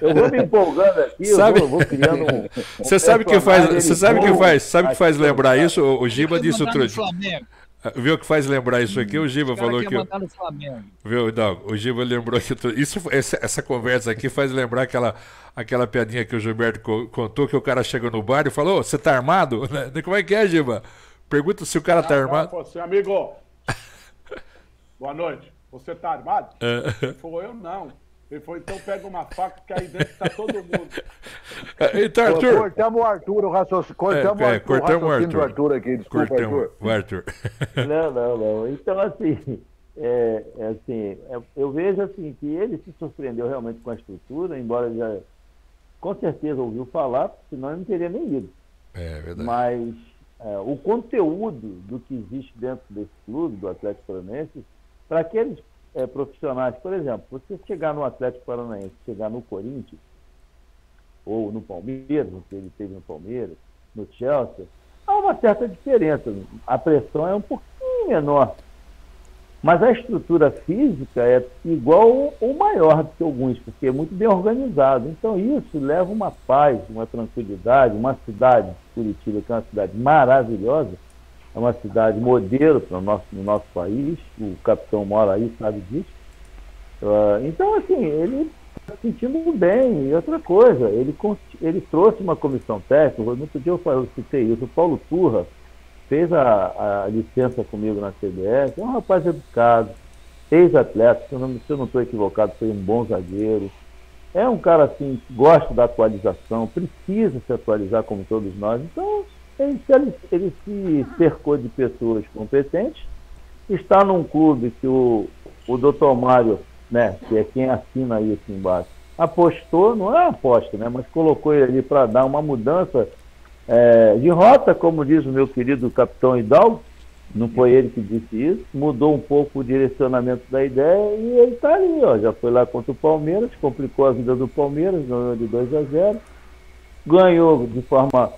Eu vou me empolgando aqui, Sabe- eu vou criando Você sabe o que faz? Você sabe o que faz? Sabe o que faz Aqui, lembrar isso? O Giba disse Mandar outro no dia. Flamengo. Viu o que faz lembrar isso aqui? O Giba Os caras falou querem que. mandar no Flamengo. Viu, não, o Giba lembrou que essa conversa aqui faz lembrar aquela piadinha que o Gilberto contou, que o cara chega no bar e falou: "Ô, você tá armado?" Como é que é, Giba? Pergunta se o cara tá armado. Você, amigo. Boa noite. Você tá armado? Ele falou, eu não. Ele falou, então pega uma faca que aí dentro tá todo mundo. Então, Arthur. Cortamos o Arthur, o raciocínio. Cortamos cortamos o raciocínio do Arthur aqui, desculpa, Cortamos Arthur. o Arthur. Não. Então, assim, eu vejo assim que ele se surpreendeu realmente com a estrutura, embora ele já com certeza ouviu falar, senão ele não teria nem ido. É verdade. Mas o conteúdo do que existe dentro desse clube, do Atlético Paranaense, para aqueles profissionais, por exemplo, você chegar no Atlético Paranaense, chegar no Corinthians, ou no Palmeiras, o que ele teve no Palmeiras, no Chelsea, há uma certa diferença. A pressão é um pouquinho menor. Mas a estrutura física é igual ou maior do que alguns, porque é muito bem organizado. Então isso leva uma paz, uma tranquilidade, uma cidade, Curitiba, que é uma cidade maravilhosa, é uma cidade modelo no nosso país, o capitão mora aí, sabe disso. Então, assim, ele está se sentindo bem. E outra coisa, ele trouxe uma comissão técnica, no outro dia eu citei isso, o Paulo Turra fez a licença comigo na CBF, é um rapaz educado, ex-atleta, se eu não estou equivocado, foi um bom zagueiro. É um cara, assim, que gosta da atualização, precisa se atualizar como todos nós. Então, ele se cercou de pessoas competentes, está num clube que o Dr. Mário, né, que é quem assina aí aqui embaixo, apostou, não é aposta, né, mas colocou ele ali para dar uma mudança de rota, como diz o meu querido capitão Hidalgo, não foi ele que disse isso, mudou um pouco o direcionamento da ideia e ele está ali, ó, já foi lá contra o Palmeiras, complicou a vida do Palmeiras, ganhou de 2-0, ganhou de forma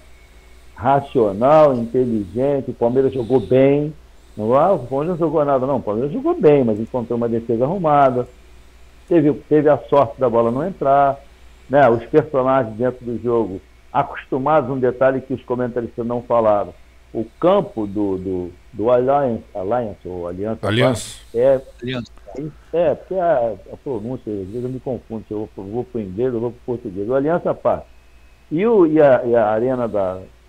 racional, inteligente, o Palmeiras jogou bem, o Palmeiras não jogou nada não, o Palmeiras jogou bem, mas encontrou uma defesa arrumada, teve a sorte da bola não entrar, né? Os personagens dentro do jogo acostumados, um detalhe que os comentaristas não falaram, o campo do Alliance ou Aliança. Porque a pronúncia, às vezes eu me confundo, se eu vou para o inglês ou vou para o português. O Aliança Parque e a arena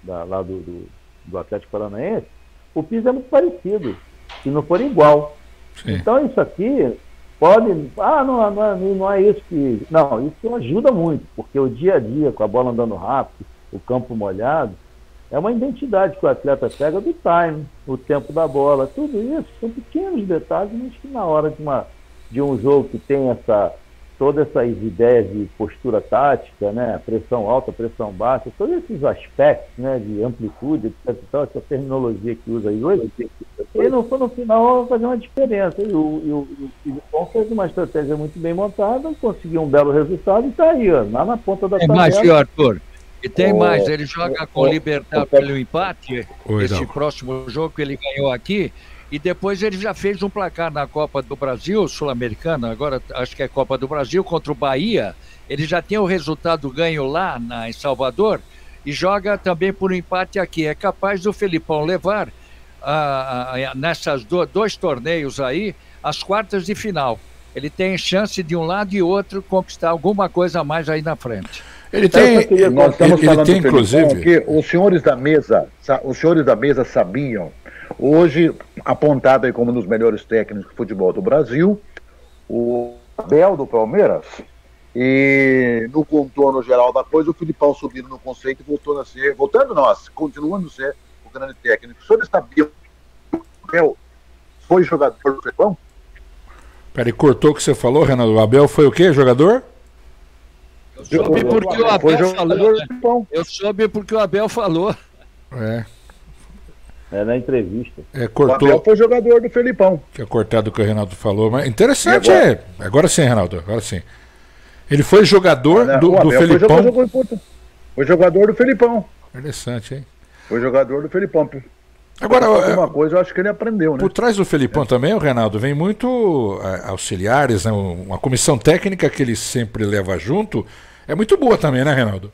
lá do Atlético Paranaense, o piso é muito parecido, se não for igual. Sim. Então isso aqui pode... não é isso que... Não, isso ajuda muito, porque o dia a dia, com a bola andando rápido, o campo molhado, é uma identidade que o atleta pega do time, o tempo da bola, tudo isso, são pequenos detalhes, mas que na hora de um jogo que tem todas essas ideias de postura tática, né, pressão alta, pressão baixa, todos esses aspectos, né, de amplitude, etc, essa terminologia que usa aí hoje, ele no final vai fazer uma diferença. E o Filipão fez uma estratégia muito bem montada, conseguiu um belo resultado e está aí, ó, lá na ponta da tabela. Mais, Arthur. E tem mais, ele joga com o Libertad pelo empate, esse próximo jogo que ele ganhou aqui, e depois ele já fez um placar na Copa do Brasil, Sul-Americana, agora acho que é Copa do Brasil, contra o Bahia, ele já tem o resultado ganho lá em Salvador, e joga também por um empate aqui. É capaz do Felipão levar nessas dois torneios aí, as quartas de final. Ele tem chance de um lado e outro conquistar alguma coisa a mais aí na frente. Nós estamos falando inclusive que os senhores da mesa sabiam, hoje apontado aí como um dos melhores técnicos de futebol do Brasil, o Abel do Palmeiras, e no contorno geral da coisa o Filipão subindo no conceito e continuando a ser o grande técnico. Os senhores sabiam que o Abel foi jogador do Filipão? Peraí, cortou o que você falou, Renato? O Abel foi o quê? Jogador? Eu soube porque o Abel falou. Né? Eu soube porque o Abel falou. É na entrevista. Cortou. O Abel foi jogador do Felipão. Tinha cortado o que o Renato falou, mas interessante. Agora sim, Renato, agora sim. Ele foi jogador do Abel Felipão. Foi jogador do Felipão. Interessante, hein? Foi jogador do Felipão. Agora, alguma coisa eu acho que ele aprendeu, né? Por trás do Felipão também, o Reinaldo, vem muito auxiliares, né? Uma comissão técnica que ele sempre leva junto. É muito boa também, né, Reinaldo?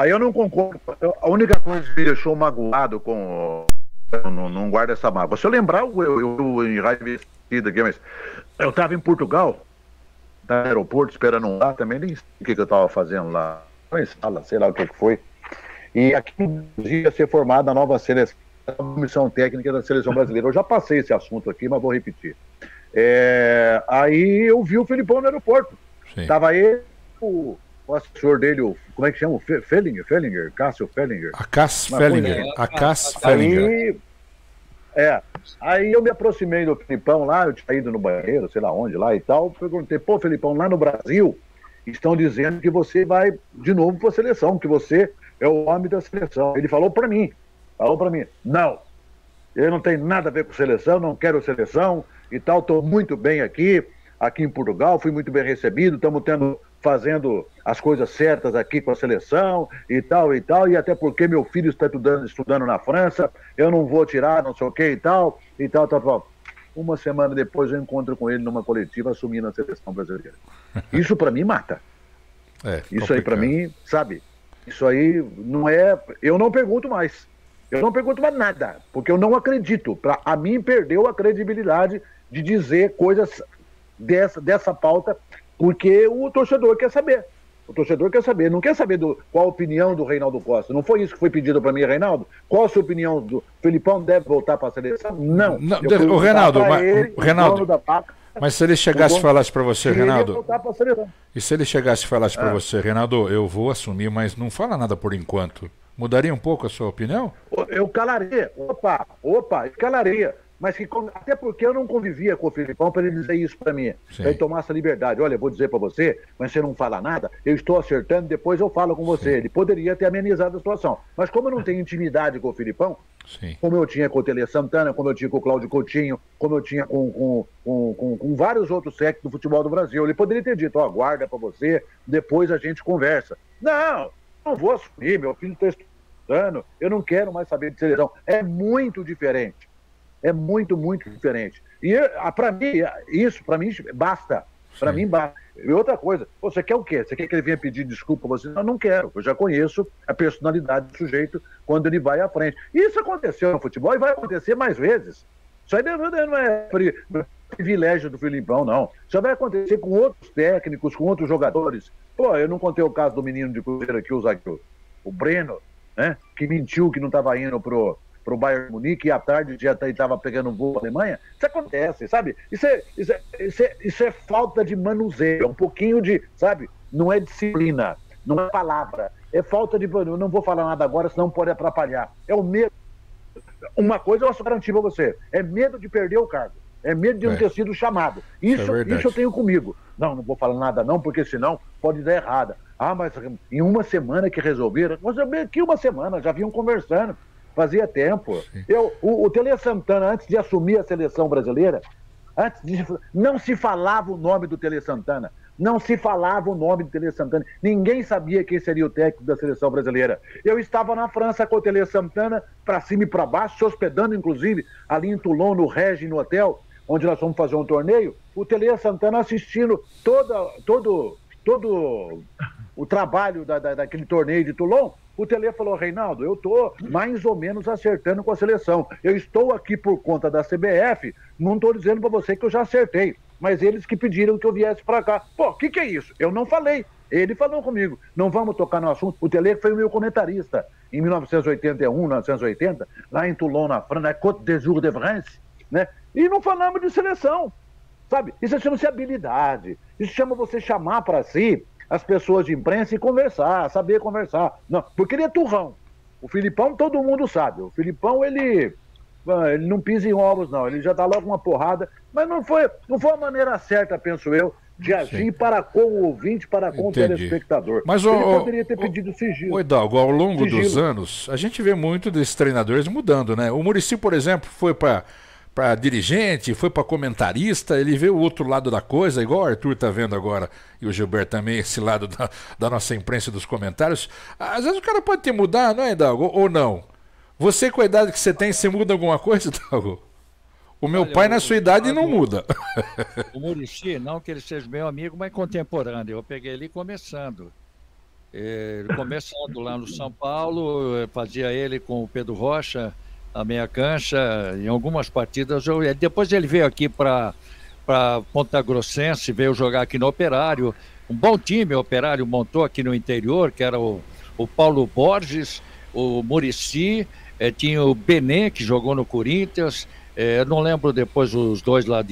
Eu não concordo. A única coisa que me deixou magoado com... Não guarda essa mágoa. Se eu lembrar, eu enraivecido aqui, mas eu estava em Portugal, no aeroporto, esperando um lá, também nem sei o que eu estava fazendo lá. Sei lá o que foi. E aqui ia ser formada a nova seleção, a comissão técnica da seleção brasileira. Eu já passei esse assunto aqui, mas vou repetir. Aí eu vi o Felipão no aeroporto. Estava ele, o assessor dele, como é que chama? Fellinger, Cássio Fellinger. Acas Fellinger. Aí eu me aproximei do Felipão lá, eu tinha ido no banheiro, sei lá onde, lá e tal. Perguntei, Felipão, lá no Brasil estão dizendo que você vai de novo para a seleção, que você é o homem da seleção. Ele falou para mim, não, eu não tenho nada a ver com seleção, não quero seleção e tal, estou muito bem aqui em Portugal, fui muito bem recebido, estamos fazendo as coisas certas aqui com a seleção e tal, e até porque meu filho está estudando na França, eu não vou tirar, não sei o que e tal. Uma semana depois eu encontro com ele numa coletiva assumindo a seleção brasileira. Isso para mim mata. Isso aí para mim, sabe? Isso aí não é... Eu não pergunto mais. Eu não pergunto mais nada, porque eu não acredito. A mim perdeu a credibilidade de dizer coisas dessa pauta, porque o torcedor quer saber. O torcedor quer saber. Não quer saber qual a opinião do Reinaldo Costa. Não foi isso que foi pedido para mim, Reinaldo? Qual a sua opinião? Do Felipão deve voltar para a seleção? Não. O Reinaldo, mas se ele chegasse e falasse para você, Reinaldo... E se ele chegasse e falasse para você, Reinaldo, eu vou assumir, mas não fala nada por enquanto. Mudaria um pouco a sua opinião? Eu calaria. Opa, eu calaria. Mas até porque eu não convivia com o Felipão para ele dizer isso para mim. Para ele tomar essa liberdade. Olha, eu vou dizer para você, mas você não fala nada, eu estou acertando, depois eu falo com você. Ele poderia ter amenizado a situação. Mas como eu não tenho intimidade com o Felipão, como eu tinha com o Tele Santana, como eu tinha com o Cláudio Coutinho, como eu tinha com vários outros técnicos do futebol do Brasil, ele poderia ter dito, guarda para você, depois a gente conversa. Não vou assumir, meu filho está estudando, eu não quero mais saber de seleção. É muito diferente. É muito, muito diferente. E para mim, basta. Para mim, basta. E outra coisa, você quer o quê? Você quer que ele venha pedir desculpa a você? Não quero. Eu já conheço a personalidade do sujeito quando ele vai à frente. Isso aconteceu no futebol e vai acontecer mais vezes. Isso aí não é privilégio do Felipão, não. Isso vai acontecer com outros técnicos, com outros jogadores. Eu não contei o caso do menino de Cruzeiro aqui, o Breno, né? Que mentiu que não estava indo pro Bayern Munique e à tarde já estava pegando um voo para a Alemanha. Isso acontece, sabe? Isso é falta de manuseio, é um pouquinho de, sabe? Não é disciplina, não é palavra, é falta de... Eu não vou falar nada agora, senão pode atrapalhar. É o medo. Uma coisa eu posso garantir para você, é medo de perder o cargo, é medo de não ter sido chamado. Isso eu tenho comigo. Não vou falar nada não, porque senão pode dar errada. Mas em uma semana que resolveram, que uma semana, já vinham conversando. Fazia tempo. O Tele Santana, antes de assumir a seleção brasileira, não se falava o nome do Tele Santana. Não se falava o nome do Tele Santana. Ninguém sabia quem seria o técnico da seleção brasileira. Eu estava na França com o Tele Santana, para cima e para baixo, se hospedando, inclusive, ali em Toulon, no Regi, no hotel, onde nós fomos fazer um torneio. O Tele Santana assistindo todo o trabalho daquele torneio de Toulon. O Tele falou, Reinaldo, eu estou mais ou menos acertando com a seleção. Eu estou aqui por conta da CBF, não estou dizendo para você que eu já acertei, mas eles que pediram que eu viesse para cá. O que é isso? Eu não falei. Ele falou comigo, não vamos tocar no assunto. O Tele foi o meu comentarista em 1981, 1980, lá em Toulon, na França, na Côte d'Azur de France, né? E não falamos de seleção, sabe? Isso chama-se habilidade. Isso chama você chamar para si as pessoas de imprensa e conversar, saber conversar. Não, porque ele é turrão. O Felipão, todo mundo sabe. O Felipão, ele não pisa em ovos, não. Ele já dá logo uma porrada. Mas não foi a maneira certa, penso eu, de agir para com o ouvinte, para com o telespectador. Mas ele poderia ter pedido sigilo. Hidalgo, ao longo dos anos, a gente vê muito desses treinadores mudando, né? O Muricy, por exemplo, foi para para dirigente, foi para comentarista, ele vê o outro lado da coisa, igual o Arthur tá vendo agora, e o Gilberto também, esse lado da nossa imprensa e dos comentários. Às vezes o cara pode ter mudado, não é, Hidalgo? Ou não? Você, com a idade que você tem, você muda alguma coisa, Hidalgo? O meu pai, na sua idade, não muda. O Muricy, não que ele seja meu amigo, mas contemporâneo. Eu peguei ele começando. Começando lá no São Paulo, fazia ele com o Pedro Rocha, a meia cancha, em algumas partidas. Depois ele veio aqui para Ponta Grossense, veio jogar aqui no Operário. Um bom time, o Operário montou aqui no interior, que era o Paulo Borges, o Muricy, tinha o Benê, que jogou no Corinthians. Não lembro depois os dois lá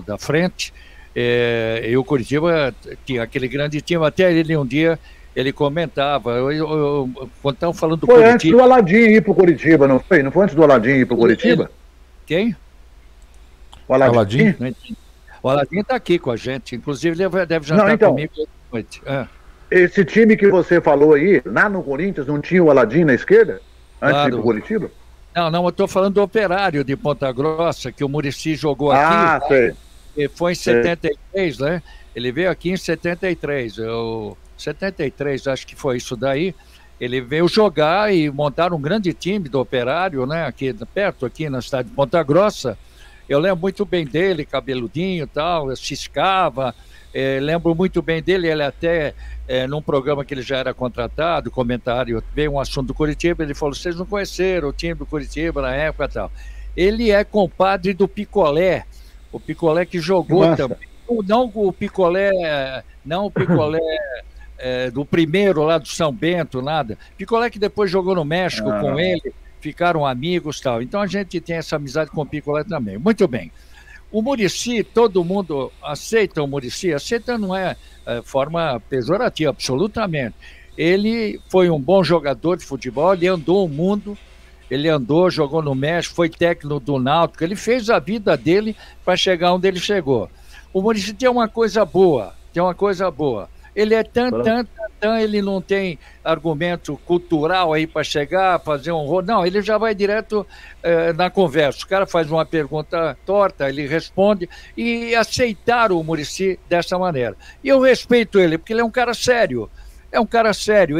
da frente. E o Curitiba tinha aquele grande time. Até ele um dia ele comentava. Quando estavam falando do Curitiba. Foi antes do Aladim ir pro Curitiba, não foi? Não foi antes do Aladim ir pro Curitiba? Quem? O Aladim? O Aladim está aqui com a gente. Inclusive, ele deve jantar comigo hoje à noite. Esse time que você falou aí, lá no Corinthians, não tinha o Aladim na esquerda? Antes de ir pro Curitiba? Não, eu estou falando do Operário de Ponta Grossa, que o Muricy jogou aqui. Sei. E foi em 73, né? Ele veio aqui em 73. 73, acho que foi isso daí. Ele veio jogar e montar um grande time do Operário, né? Aqui perto, aqui na cidade de Ponta Grossa. Eu lembro muito bem dele, cabeludinho e tal, ciscava. Lembro muito bem dele, ele até, num programa que ele já era contratado, comentário, veio um assunto do Curitiba, ele falou, vocês não conheceram o time do Curitiba na época e tal. Ele é compadre do Picolé, o Picolé que jogou também. Não o Picolé do primeiro lá do São Bento, nada. Picolé que depois jogou no México com ele, ficaram amigos e tal. Então a gente tem essa amizade com o Picolé também. Muito bem. O Muricy, todo mundo aceita o Muricy, aceita não é forma pejorativa, absolutamente. Ele foi um bom jogador de futebol, ele andou o mundo, jogou no México, foi técnico do Náutico, ele fez a vida dele para chegar onde ele chegou. O Muricy tem uma coisa boa, ele é ele não tem argumento cultural aí para chegar, fazer um rolo. Não, ele já vai direto na conversa. O cara faz uma pergunta torta, ele responde, e aceitar o Muricy dessa maneira. E eu respeito ele, porque ele é um cara sério.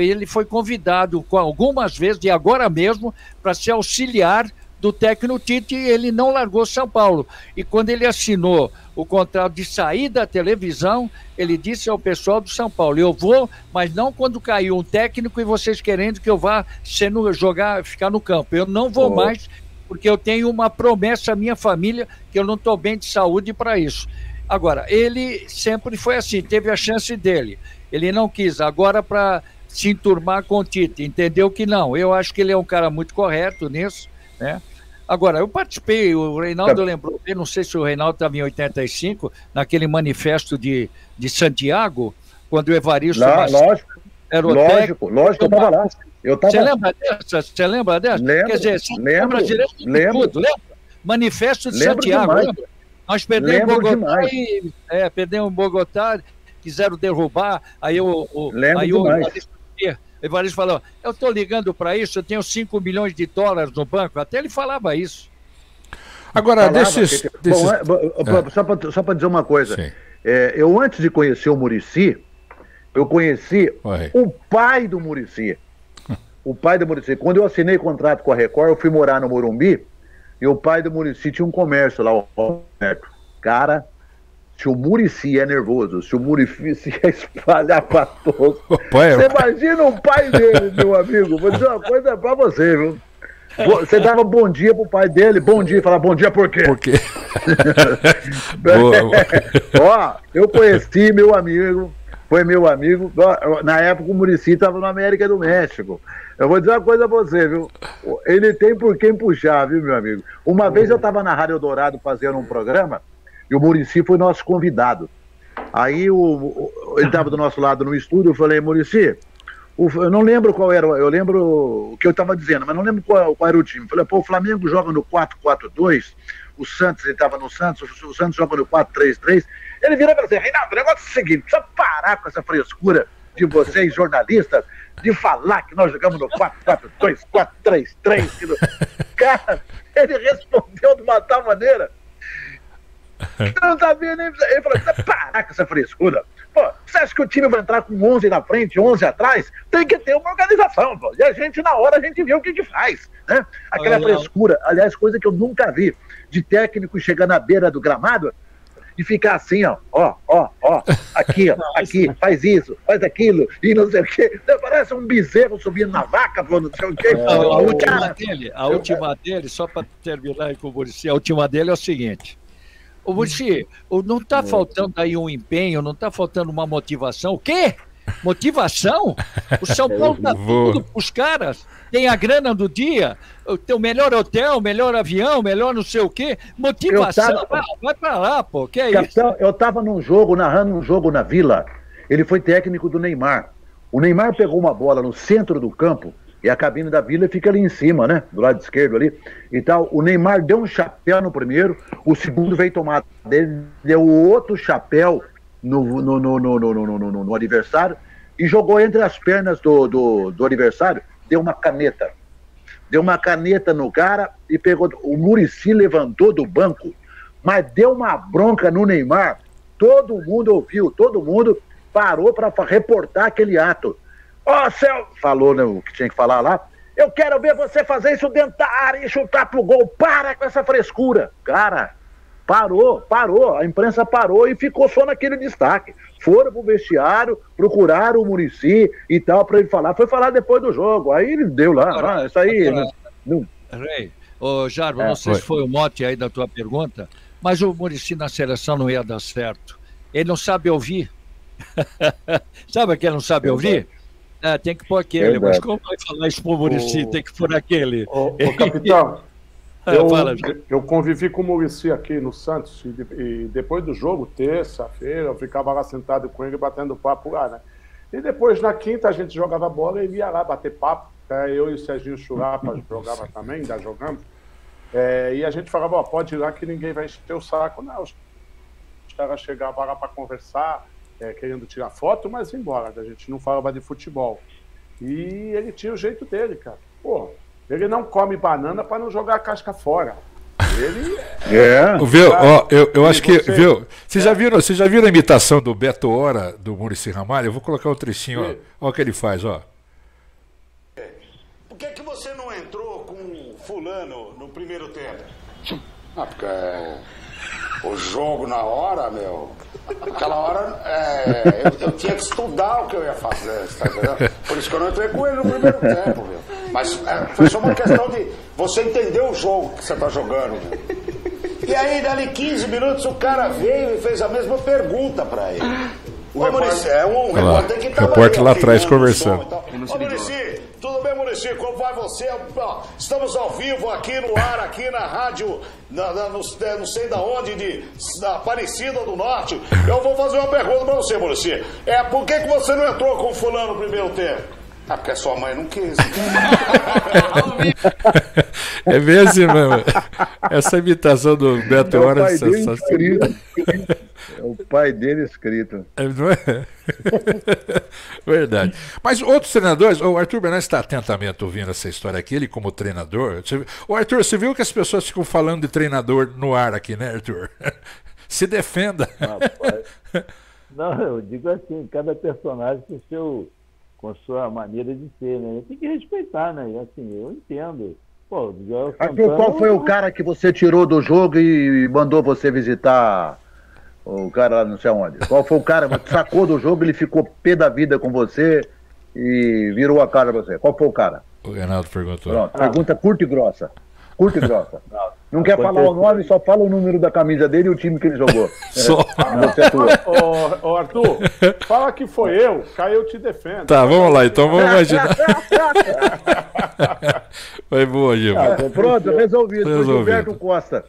E ele foi convidado algumas vezes, e agora mesmo, para ser auxiliar do técnico Tite, e ele não largou São Paulo. E quando ele assinou o contrato de sair da televisão, ele disse ao pessoal do São Paulo, eu vou, mas não quando caiu um técnico e vocês querendo que eu vá ficar no campo. Eu não vou mais, porque eu tenho uma promessa à minha família, que eu não estou bem de saúde para isso. Agora, ele sempre foi assim, teve a chance dele. Ele não quis, agora para se enturmar com o Tite, entendeu que não. Eu acho que ele é um cara muito correto nisso, né? Agora, eu participei, o Reinaldo lembrou, eu não sei se o Reinaldo estava em 85, naquele manifesto de Santiago, quando o Evaristo... Lógico, que eu estava lá. Você lembra dessa? Lembro, quer dizer, você lembra direito de tudo, lembra? Manifesto de Santiago, lembra? Nós perdemos Bogotá perdemos Bogotá, quiseram derrubar, aí o Evaristo falou, eu estou ligando para isso, eu tenho 5 milhões de dólares no banco, até ele falava isso. Agora, só para dizer uma coisa, eu antes de conhecer o Muricy, eu conheci o pai do Muricy. O pai do Muricy. Quando eu assinei contrato com a Record, eu fui morar no Morumbi, e o pai do Muricy tinha um comércio lá, o Roberto. Cara, se o Muricy é nervoso, se o Muricy é espalhafatoso, você imagina o pai dele, meu amigo. Vou dizer uma coisa pra você, viu? Você dava bom dia pro pai dele, bom dia, e falava bom dia por quê? Por quê? Ó, eu conheci meu amigo, foi meu amigo, na época o Muricy estava no América do México. Eu vou dizer uma coisa pra você, viu? Ele tem por quem puxar, viu, meu amigo? Uma vez eu estava na Rádio Eldorado fazendo um programa, e o Muricy foi nosso convidado. Aí ele estava do nosso lado no estúdio, eu falei, Muricy, eu não lembro qual era, eu lembro o que eu estava dizendo, mas não lembro qual era o time. Eu falei, o Flamengo joga no 4-4-2, o Santos, ele estava no Santos, o Santos joga no 4-3-3. Ele virou e falou assim, Reinaldo, o negócio é o seguinte, precisa parar com essa frescura de vocês, jornalistas, de falar que nós jogamos no 4-4-2, 4-3-3. Cara, Ele respondeu de uma tal maneira. Eu não sabia nem. Ele falou: parar com essa frescura. Pô, você acha que o time vai entrar com 11 na frente, 11 atrás? Tem que ter uma organização, pô. E a gente, na hora, a gente vê o que faz, né? Aquela frescura, aliás, coisa que eu nunca vi, de técnico chegar na beira do gramado e ficar assim, ó, aqui, aqui, faz isso, faz aquilo, e não sei o quê. Parece um bezerro subindo na vaca, pô, não sei o quê. A última dele, só para terminar aí com o Muricy, a última dele é o seguinte. Ô, Muricy, não está faltando aí um empenho, não está faltando uma motivação? O quê? Motivação? O São Paulo dá tudo pros caras. Tem a grana do dia, tem o melhor hotel, melhor avião, melhor não sei o quê. Motivação, vai pra lá, pô. Que é Capitão, isso? Eu tava num jogo, narrando um jogo na Vila. Ele foi técnico do Neymar. O Neymar pegou uma bola no centro do campo e a cabine da Vila fica ali em cima, né? Do lado esquerdo ali e tal. O Neymar deu um chapéu no primeiro, o segundo veio tomar dele, deu outro chapéu no adversário e jogou entre as pernas do adversário, deu uma caneta. Deu uma caneta no cara e pegou. O Muricy levantou do banco, mas deu uma bronca no Neymar. Todo mundo ouviu, todo mundo parou para reportar aquele ato. Ó, Céu, falou, né, o que tinha que falar lá. Eu quero ver você fazer isso dentro da área e chutar pro gol. Para com essa frescura. Cara, parou. A imprensa parou e ficou só naquele destaque. Foram pro vestiário, procuraram o Muricy e tal para ele falar. Foi falar depois do jogo. Aí ele deu lá. Isso aí. Rei, ô Jarba, não sei se foi o mote aí da tua pergunta, mas o Muricy na seleção não ia dar certo. Ele não sabe ouvir. Sabe aquele não sabe ouvir? Tem que pôr aquele, mas como vai falar isso pro Muricy? Tem que pôr aquele. Ô capitão, eu convivi com o Muricy aqui no Santos e depois do jogo, terça-feira, eu ficava lá sentado com ele batendo papo lá, né? E depois, na quinta, a gente jogava bola e ele ia lá bater papo. Eu e o Serginho Churapa jogava também, ainda jogamos. E a gente falava, ó, pode ir lá que ninguém vai encher o saco. Não, os caras chegavam lá para conversar, querendo tirar foto, mas ia embora. A gente não falava de futebol. E ele tinha o jeito dele, cara. Pô, ele não come banana para não jogar a casca fora. Ele Viu? Ó, eu acho que, viu? Vocês já viram a imitação do Beto Hora, do Muricy Ramalho? Eu vou colocar um trechinho, ó. Olha o que ele faz, ó. Por que você não entrou com fulano no primeiro tempo? Porque o jogo na hora, meu... Aquela hora eu tinha que estudar o que eu ia fazer, tá entendendo? Por isso que eu não entrei com ele no primeiro tempo, meu. Mas foi só uma questão de você entender o jogo que você tá jogando, meu. E aí, dali 15 minutos, o cara veio e fez a mesma pergunta pra ele. O Muricy é um repórter que tá lá atrás conversando. Ô, Muricy, tudo bem, Muricy? Como vai você? Estamos ao vivo aqui no ar, aqui na rádio, não sei da onde, da Aparecida do Norte. Eu vou fazer uma pergunta pra você, Muricy. Por que você não entrou com o fulano no primeiro tempo? Porque sua mãe não quis. É mesmo, mesmo. Essa imitação do Beto Hora é sensacional. É o pai dele escrito. Não é? Verdade. Mas outros treinadores, o Arthur Bernardes está atentamente ouvindo essa história aqui, ele como treinador. O Arthur, você viu que as pessoas ficam falando de treinador no ar aqui, né, Arthur? Se defenda. Rapaz. Não, eu digo assim, cada personagem com a sua maneira de ser, né? Tem que respeitar, né? Assim, eu entendo. Pô, Arthur, qual foi o cara que você tirou do jogo e mandou você visitar o cara lá não sei onde? Qual foi o cara que sacou do jogo, ele ficou pé da vida com você e virou a cara pra você? Qual foi o cara? O Reinaldo perguntou. Pronto, pergunta curta e grossa. Curta e grossa. Não quer falar o nome, só fala o número da camisa dele e o time que ele jogou. Só. Ô, Arthur, fala que foi eu, que aí eu te defendo. Tá, vamos lá, então vamos imaginar. Foi boa, Gil. Pronto, resolvido. Foi Gilberto Costa.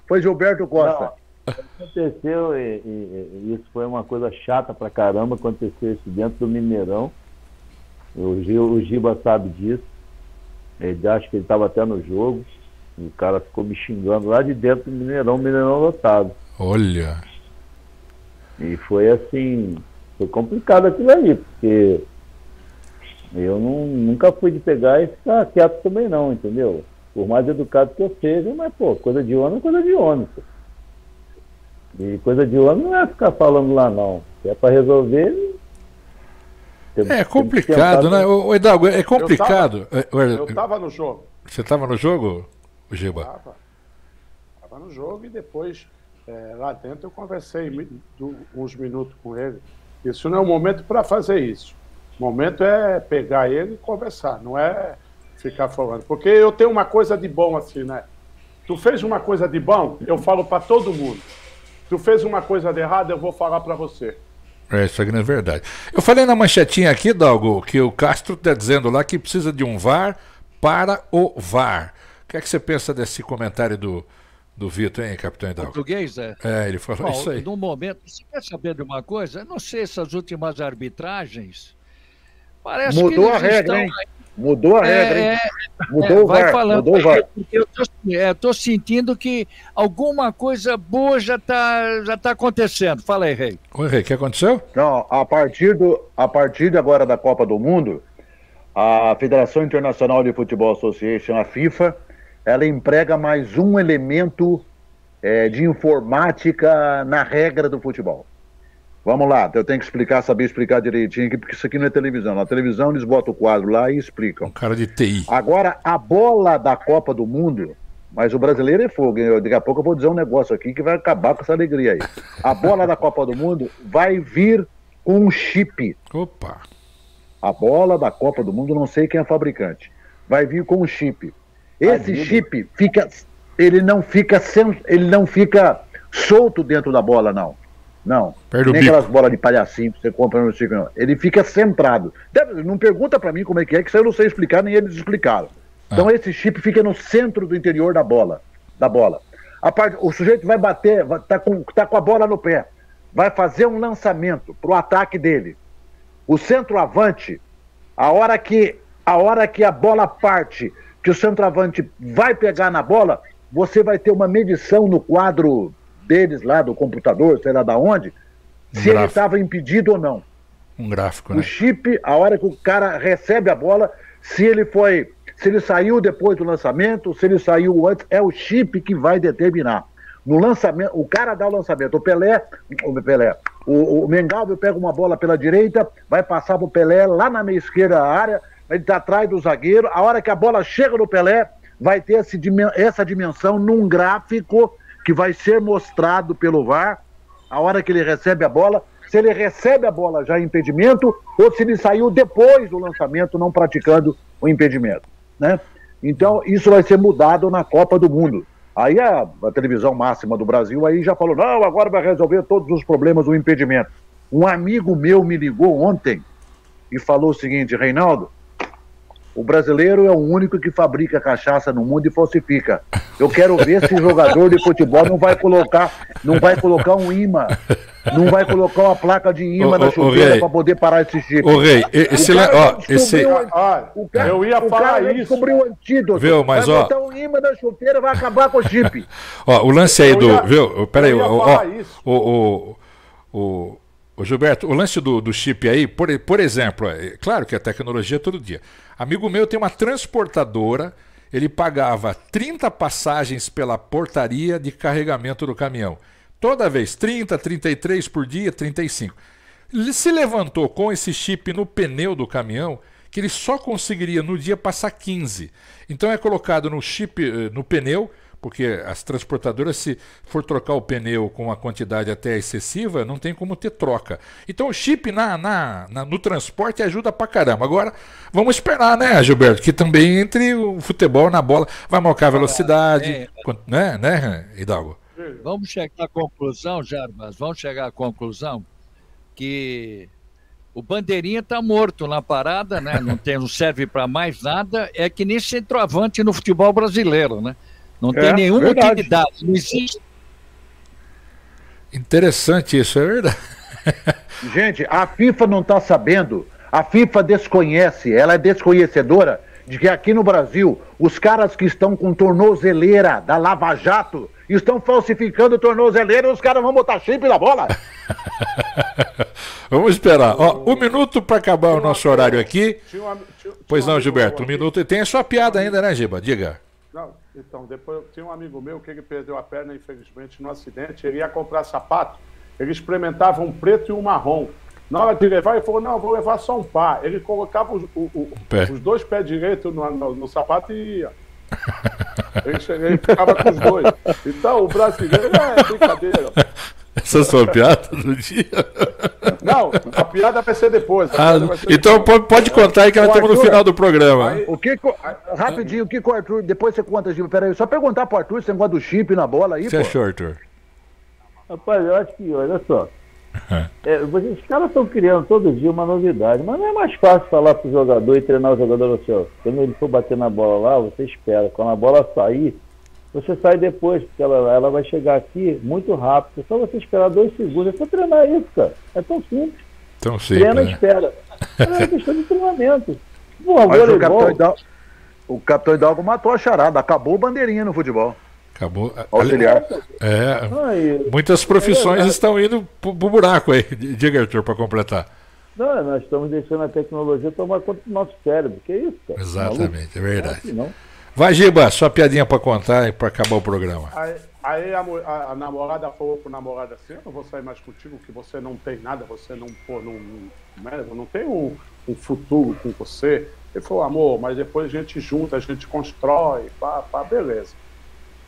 Foi Gilberto Costa. Não, aconteceu, e isso foi uma coisa chata pra caramba, aconteceu isso dentro do Mineirão. O Giba sabe disso. Ele acha que ele estava até no jogo. E o cara ficou me xingando lá de dentro do Mineirão lotado. Olha. E foi assim, foi complicado aquilo ali, porque eu nunca fui de pegar e ficar quieto também não, entendeu? Por mais educado que eu seja, mas, pô, coisa de homem é coisa de homem, pô. E coisa de homem não é ficar falando lá, não. Se é pra resolver... É complicado, né? O Hidalgo, é complicado. Eu tava no jogo. Você tava no jogo, Giba? Tava no jogo e depois, lá dentro, eu conversei uns minutos com ele. Isso não é o momento para fazer isso. O momento é pegar ele e conversar, não é ficar falando. Porque eu tenho uma coisa de bom assim, né? Tu fez uma coisa de bom, eu falo para todo mundo. Tu fez uma coisa de errado, eu vou falar para você. Isso aqui não é verdade. Eu falei na manchetinha aqui, Dalgo, que o Castro está dizendo lá que precisa de um VAR para o VAR. O que é que você pensa desse comentário do Vitor, hein, Capitão Hidalgo? Português, é? Ele falou isso aí. No momento, você quer saber de uma coisa? Eu não sei, essas últimas arbitragens, parece mudou que a regra, hein? Mudou a regra, hein? Mudou o VAR. Falando, mudou o VAR. Eu estou sentindo que alguma coisa boa já tá acontecendo. Fala aí, Rei. Oi, Rei, o que aconteceu? Não, a partir de agora da Copa do Mundo, a Federação Internacional de Futebol Association, a FIFA, ela emprega mais um elemento de informática na regra do futebol. Vamos lá, eu tenho que saber explicar direitinho aqui, porque isso aqui não é televisão. Na televisão eles botam o quadro lá e explicam. Um cara de TI. Agora, a bola da Copa do Mundo, mas o brasileiro é fogo, hein? Daqui a pouco eu vou dizer um negócio aqui que vai acabar com essa alegria aí. A bola da Copa do Mundo vai vir com um chip. Opa! A bola da Copa do Mundo, não sei quem é fabricante, vai vir com um chip. Esse chip ele não fica solto dentro da bola, não. Não, nem aquelas bolas de palhacinho que você compra no Chico, não. Ele fica centrado. Não pergunta pra mim como é que isso eu não sei explicar, nem eles explicaram. Então esse chip fica no centro do interior da bola. O sujeito vai bater, tá com a bola no pé, vai fazer um lançamento pro ataque dele. O centroavante, a hora que a bola parte, que o centroavante vai pegar na bola, você vai ter uma medição no quadro deles lá, do computador, sei lá da onde, se ele estava impedido ou não. Um gráfico, né? O chip, a hora que o cara recebe a bola, se ele saiu depois do lançamento, se ele saiu antes, é o chip que vai determinar. No lançamento, o cara dá o lançamento, o Mengalvio pega uma bola pela direita, vai passar pro Pelé lá na meia esquerda da área, ele tá atrás do zagueiro, a hora que a bola chega no Pelé, vai ter essa dimensão num gráfico que vai ser mostrado pelo VAR, a hora que ele recebe a bola, se ele recebe a bola já em impedimento, ou se ele saiu depois do lançamento não praticando o impedimento, né? Então, isso vai ser mudado na Copa do Mundo. Aí a televisão máxima do Brasil aí já falou, não, agora vai resolver todos os problemas do impedimento. Um amigo meu me ligou ontem e falou o seguinte, Reinaldo, o brasileiro é o único que fabrica cachaça no mundo e falsifica. Eu quero ver se o jogador de futebol não vai colocar um imã, não vai colocar uma placa de imã na chuteira para poder parar esse chip. Ô, Rei, eu ia falar isso. Descobriu o antídoto. Viu, mas, vai botar um imã na chuteira e vai acabar com o chip. O lance aí viu? Peraí, Ô Gilberto, o lance do chip aí, por exemplo, claro que a tecnologia é todo dia. Amigo meu tem uma transportadora, ele pagava 30 passagens pela portaria de carregamento do caminhão. Toda vez, 30, 33 por dia, 35. Ele se levantou com esse chip no pneu do caminhão, que ele só conseguiria no dia passar 15. Então é colocado no chip, no pneu, porque as transportadoras, se for trocar o pneu com uma quantidade até excessiva, não tem como ter troca. Então o chip no transporte ajuda pra caramba. Agora, vamos esperar, né, Gilberto, que também entre o futebol na bola, vai marcar a velocidade, né, Hidalgo? Vamos chegar à conclusão, Jarbas, que o bandeirinha tá morto na parada, né? Não serve para mais nada, é que nem centroavante no futebol brasileiro, né? Não tem nenhuma utilidade, não existe. Interessante isso, é verdade. Gente, a FIFA não está sabendo, a FIFA desconhece, ela é desconhecedora de que aqui no Brasil, os caras que estão com tornozeleira da Lava Jato estão falsificando tornozeleira e os caras vão botar chip na bola. Vamos esperar. Ó, 1 minuto para acabar o nosso horário aqui. Pois não, Gilberto, 1 minuto. Tem a sua piada ainda, né, Giba? Diga. Não, então, depois tinha um amigo meu que ele perdeu a perna, infelizmente, no acidente. Ele ia comprar sapato, ele experimentava um preto e um marrom. Na hora de levar, ele falou, não, vou levar só um par. Ele colocava os dois pés direitos no sapato e ia. Ele ficava com os dois. Então, o brasileiro é brincadeira. Essa é a sua piada do dia? Não, a piada vai ser depois. Então pode contar aí que nós estamos no final do programa. Aí, rapidinho, o que o Arthur... Depois você conta, Gil. Peraí, só perguntar pro Arthur se você gosta do chip na bola aí, Você achou, Arthur? Rapaz, eu acho que, olha só, os caras estão criando todo dia uma novidade, mas não é mais fácil falar pro jogador e treinar o jogador assim, ó, quando ele for bater na bola lá, você espera, quando a bola sair, você sai depois, porque ela vai chegar aqui muito rápido, é só você esperar 2 segundos, é só treinar isso, cara, é tão simples. Tão simples, treina e espera, é questão de treinamento. Pô, mas o Capitão Hidalgo matou a charada, acabou bandeirinha no futebol. Acabou. Auxiliar. Muitas profissões estão indo pro buraco aí. Diga, Arthur, para completar. Não, nós estamos deixando a tecnologia tomar conta do nosso cérebro. Que é isso, cara? Exatamente, é verdade. Vai, Giba, sua piadinha para contar e para acabar o programa. Aí a namorada falou pro namorado assim, eu não vou sair mais contigo, que você não tem nada, você não tem um futuro com você. Ele falou, amor, mas depois a gente junta, a gente constrói, beleza.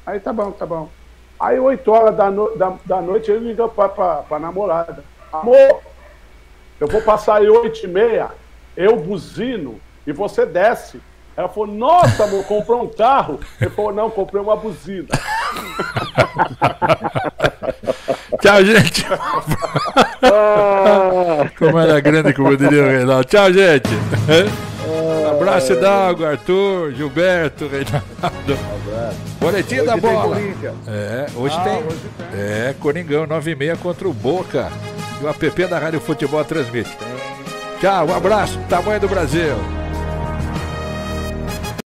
Aí tá bom. Aí 8 horas da noite ele ligou pra namorada. Amor, eu vou passar aí 8h30, eu buzino e você desce. Ela falou, nossa, amor, comprou um carro? Ele falou, não, comprei uma buzina. Tchau, gente. Como era grande, como diria o Reinaldo. Tchau, gente. Abraço, Hidalgo, Arthur, Gilberto, Reinaldo. Boletim hoje da bola. Hoje tem. Coringão, 9h30 contra o Boca. E o app da Rádio Futebol transmite. Tchau, um abraço, tamanho do Brasil.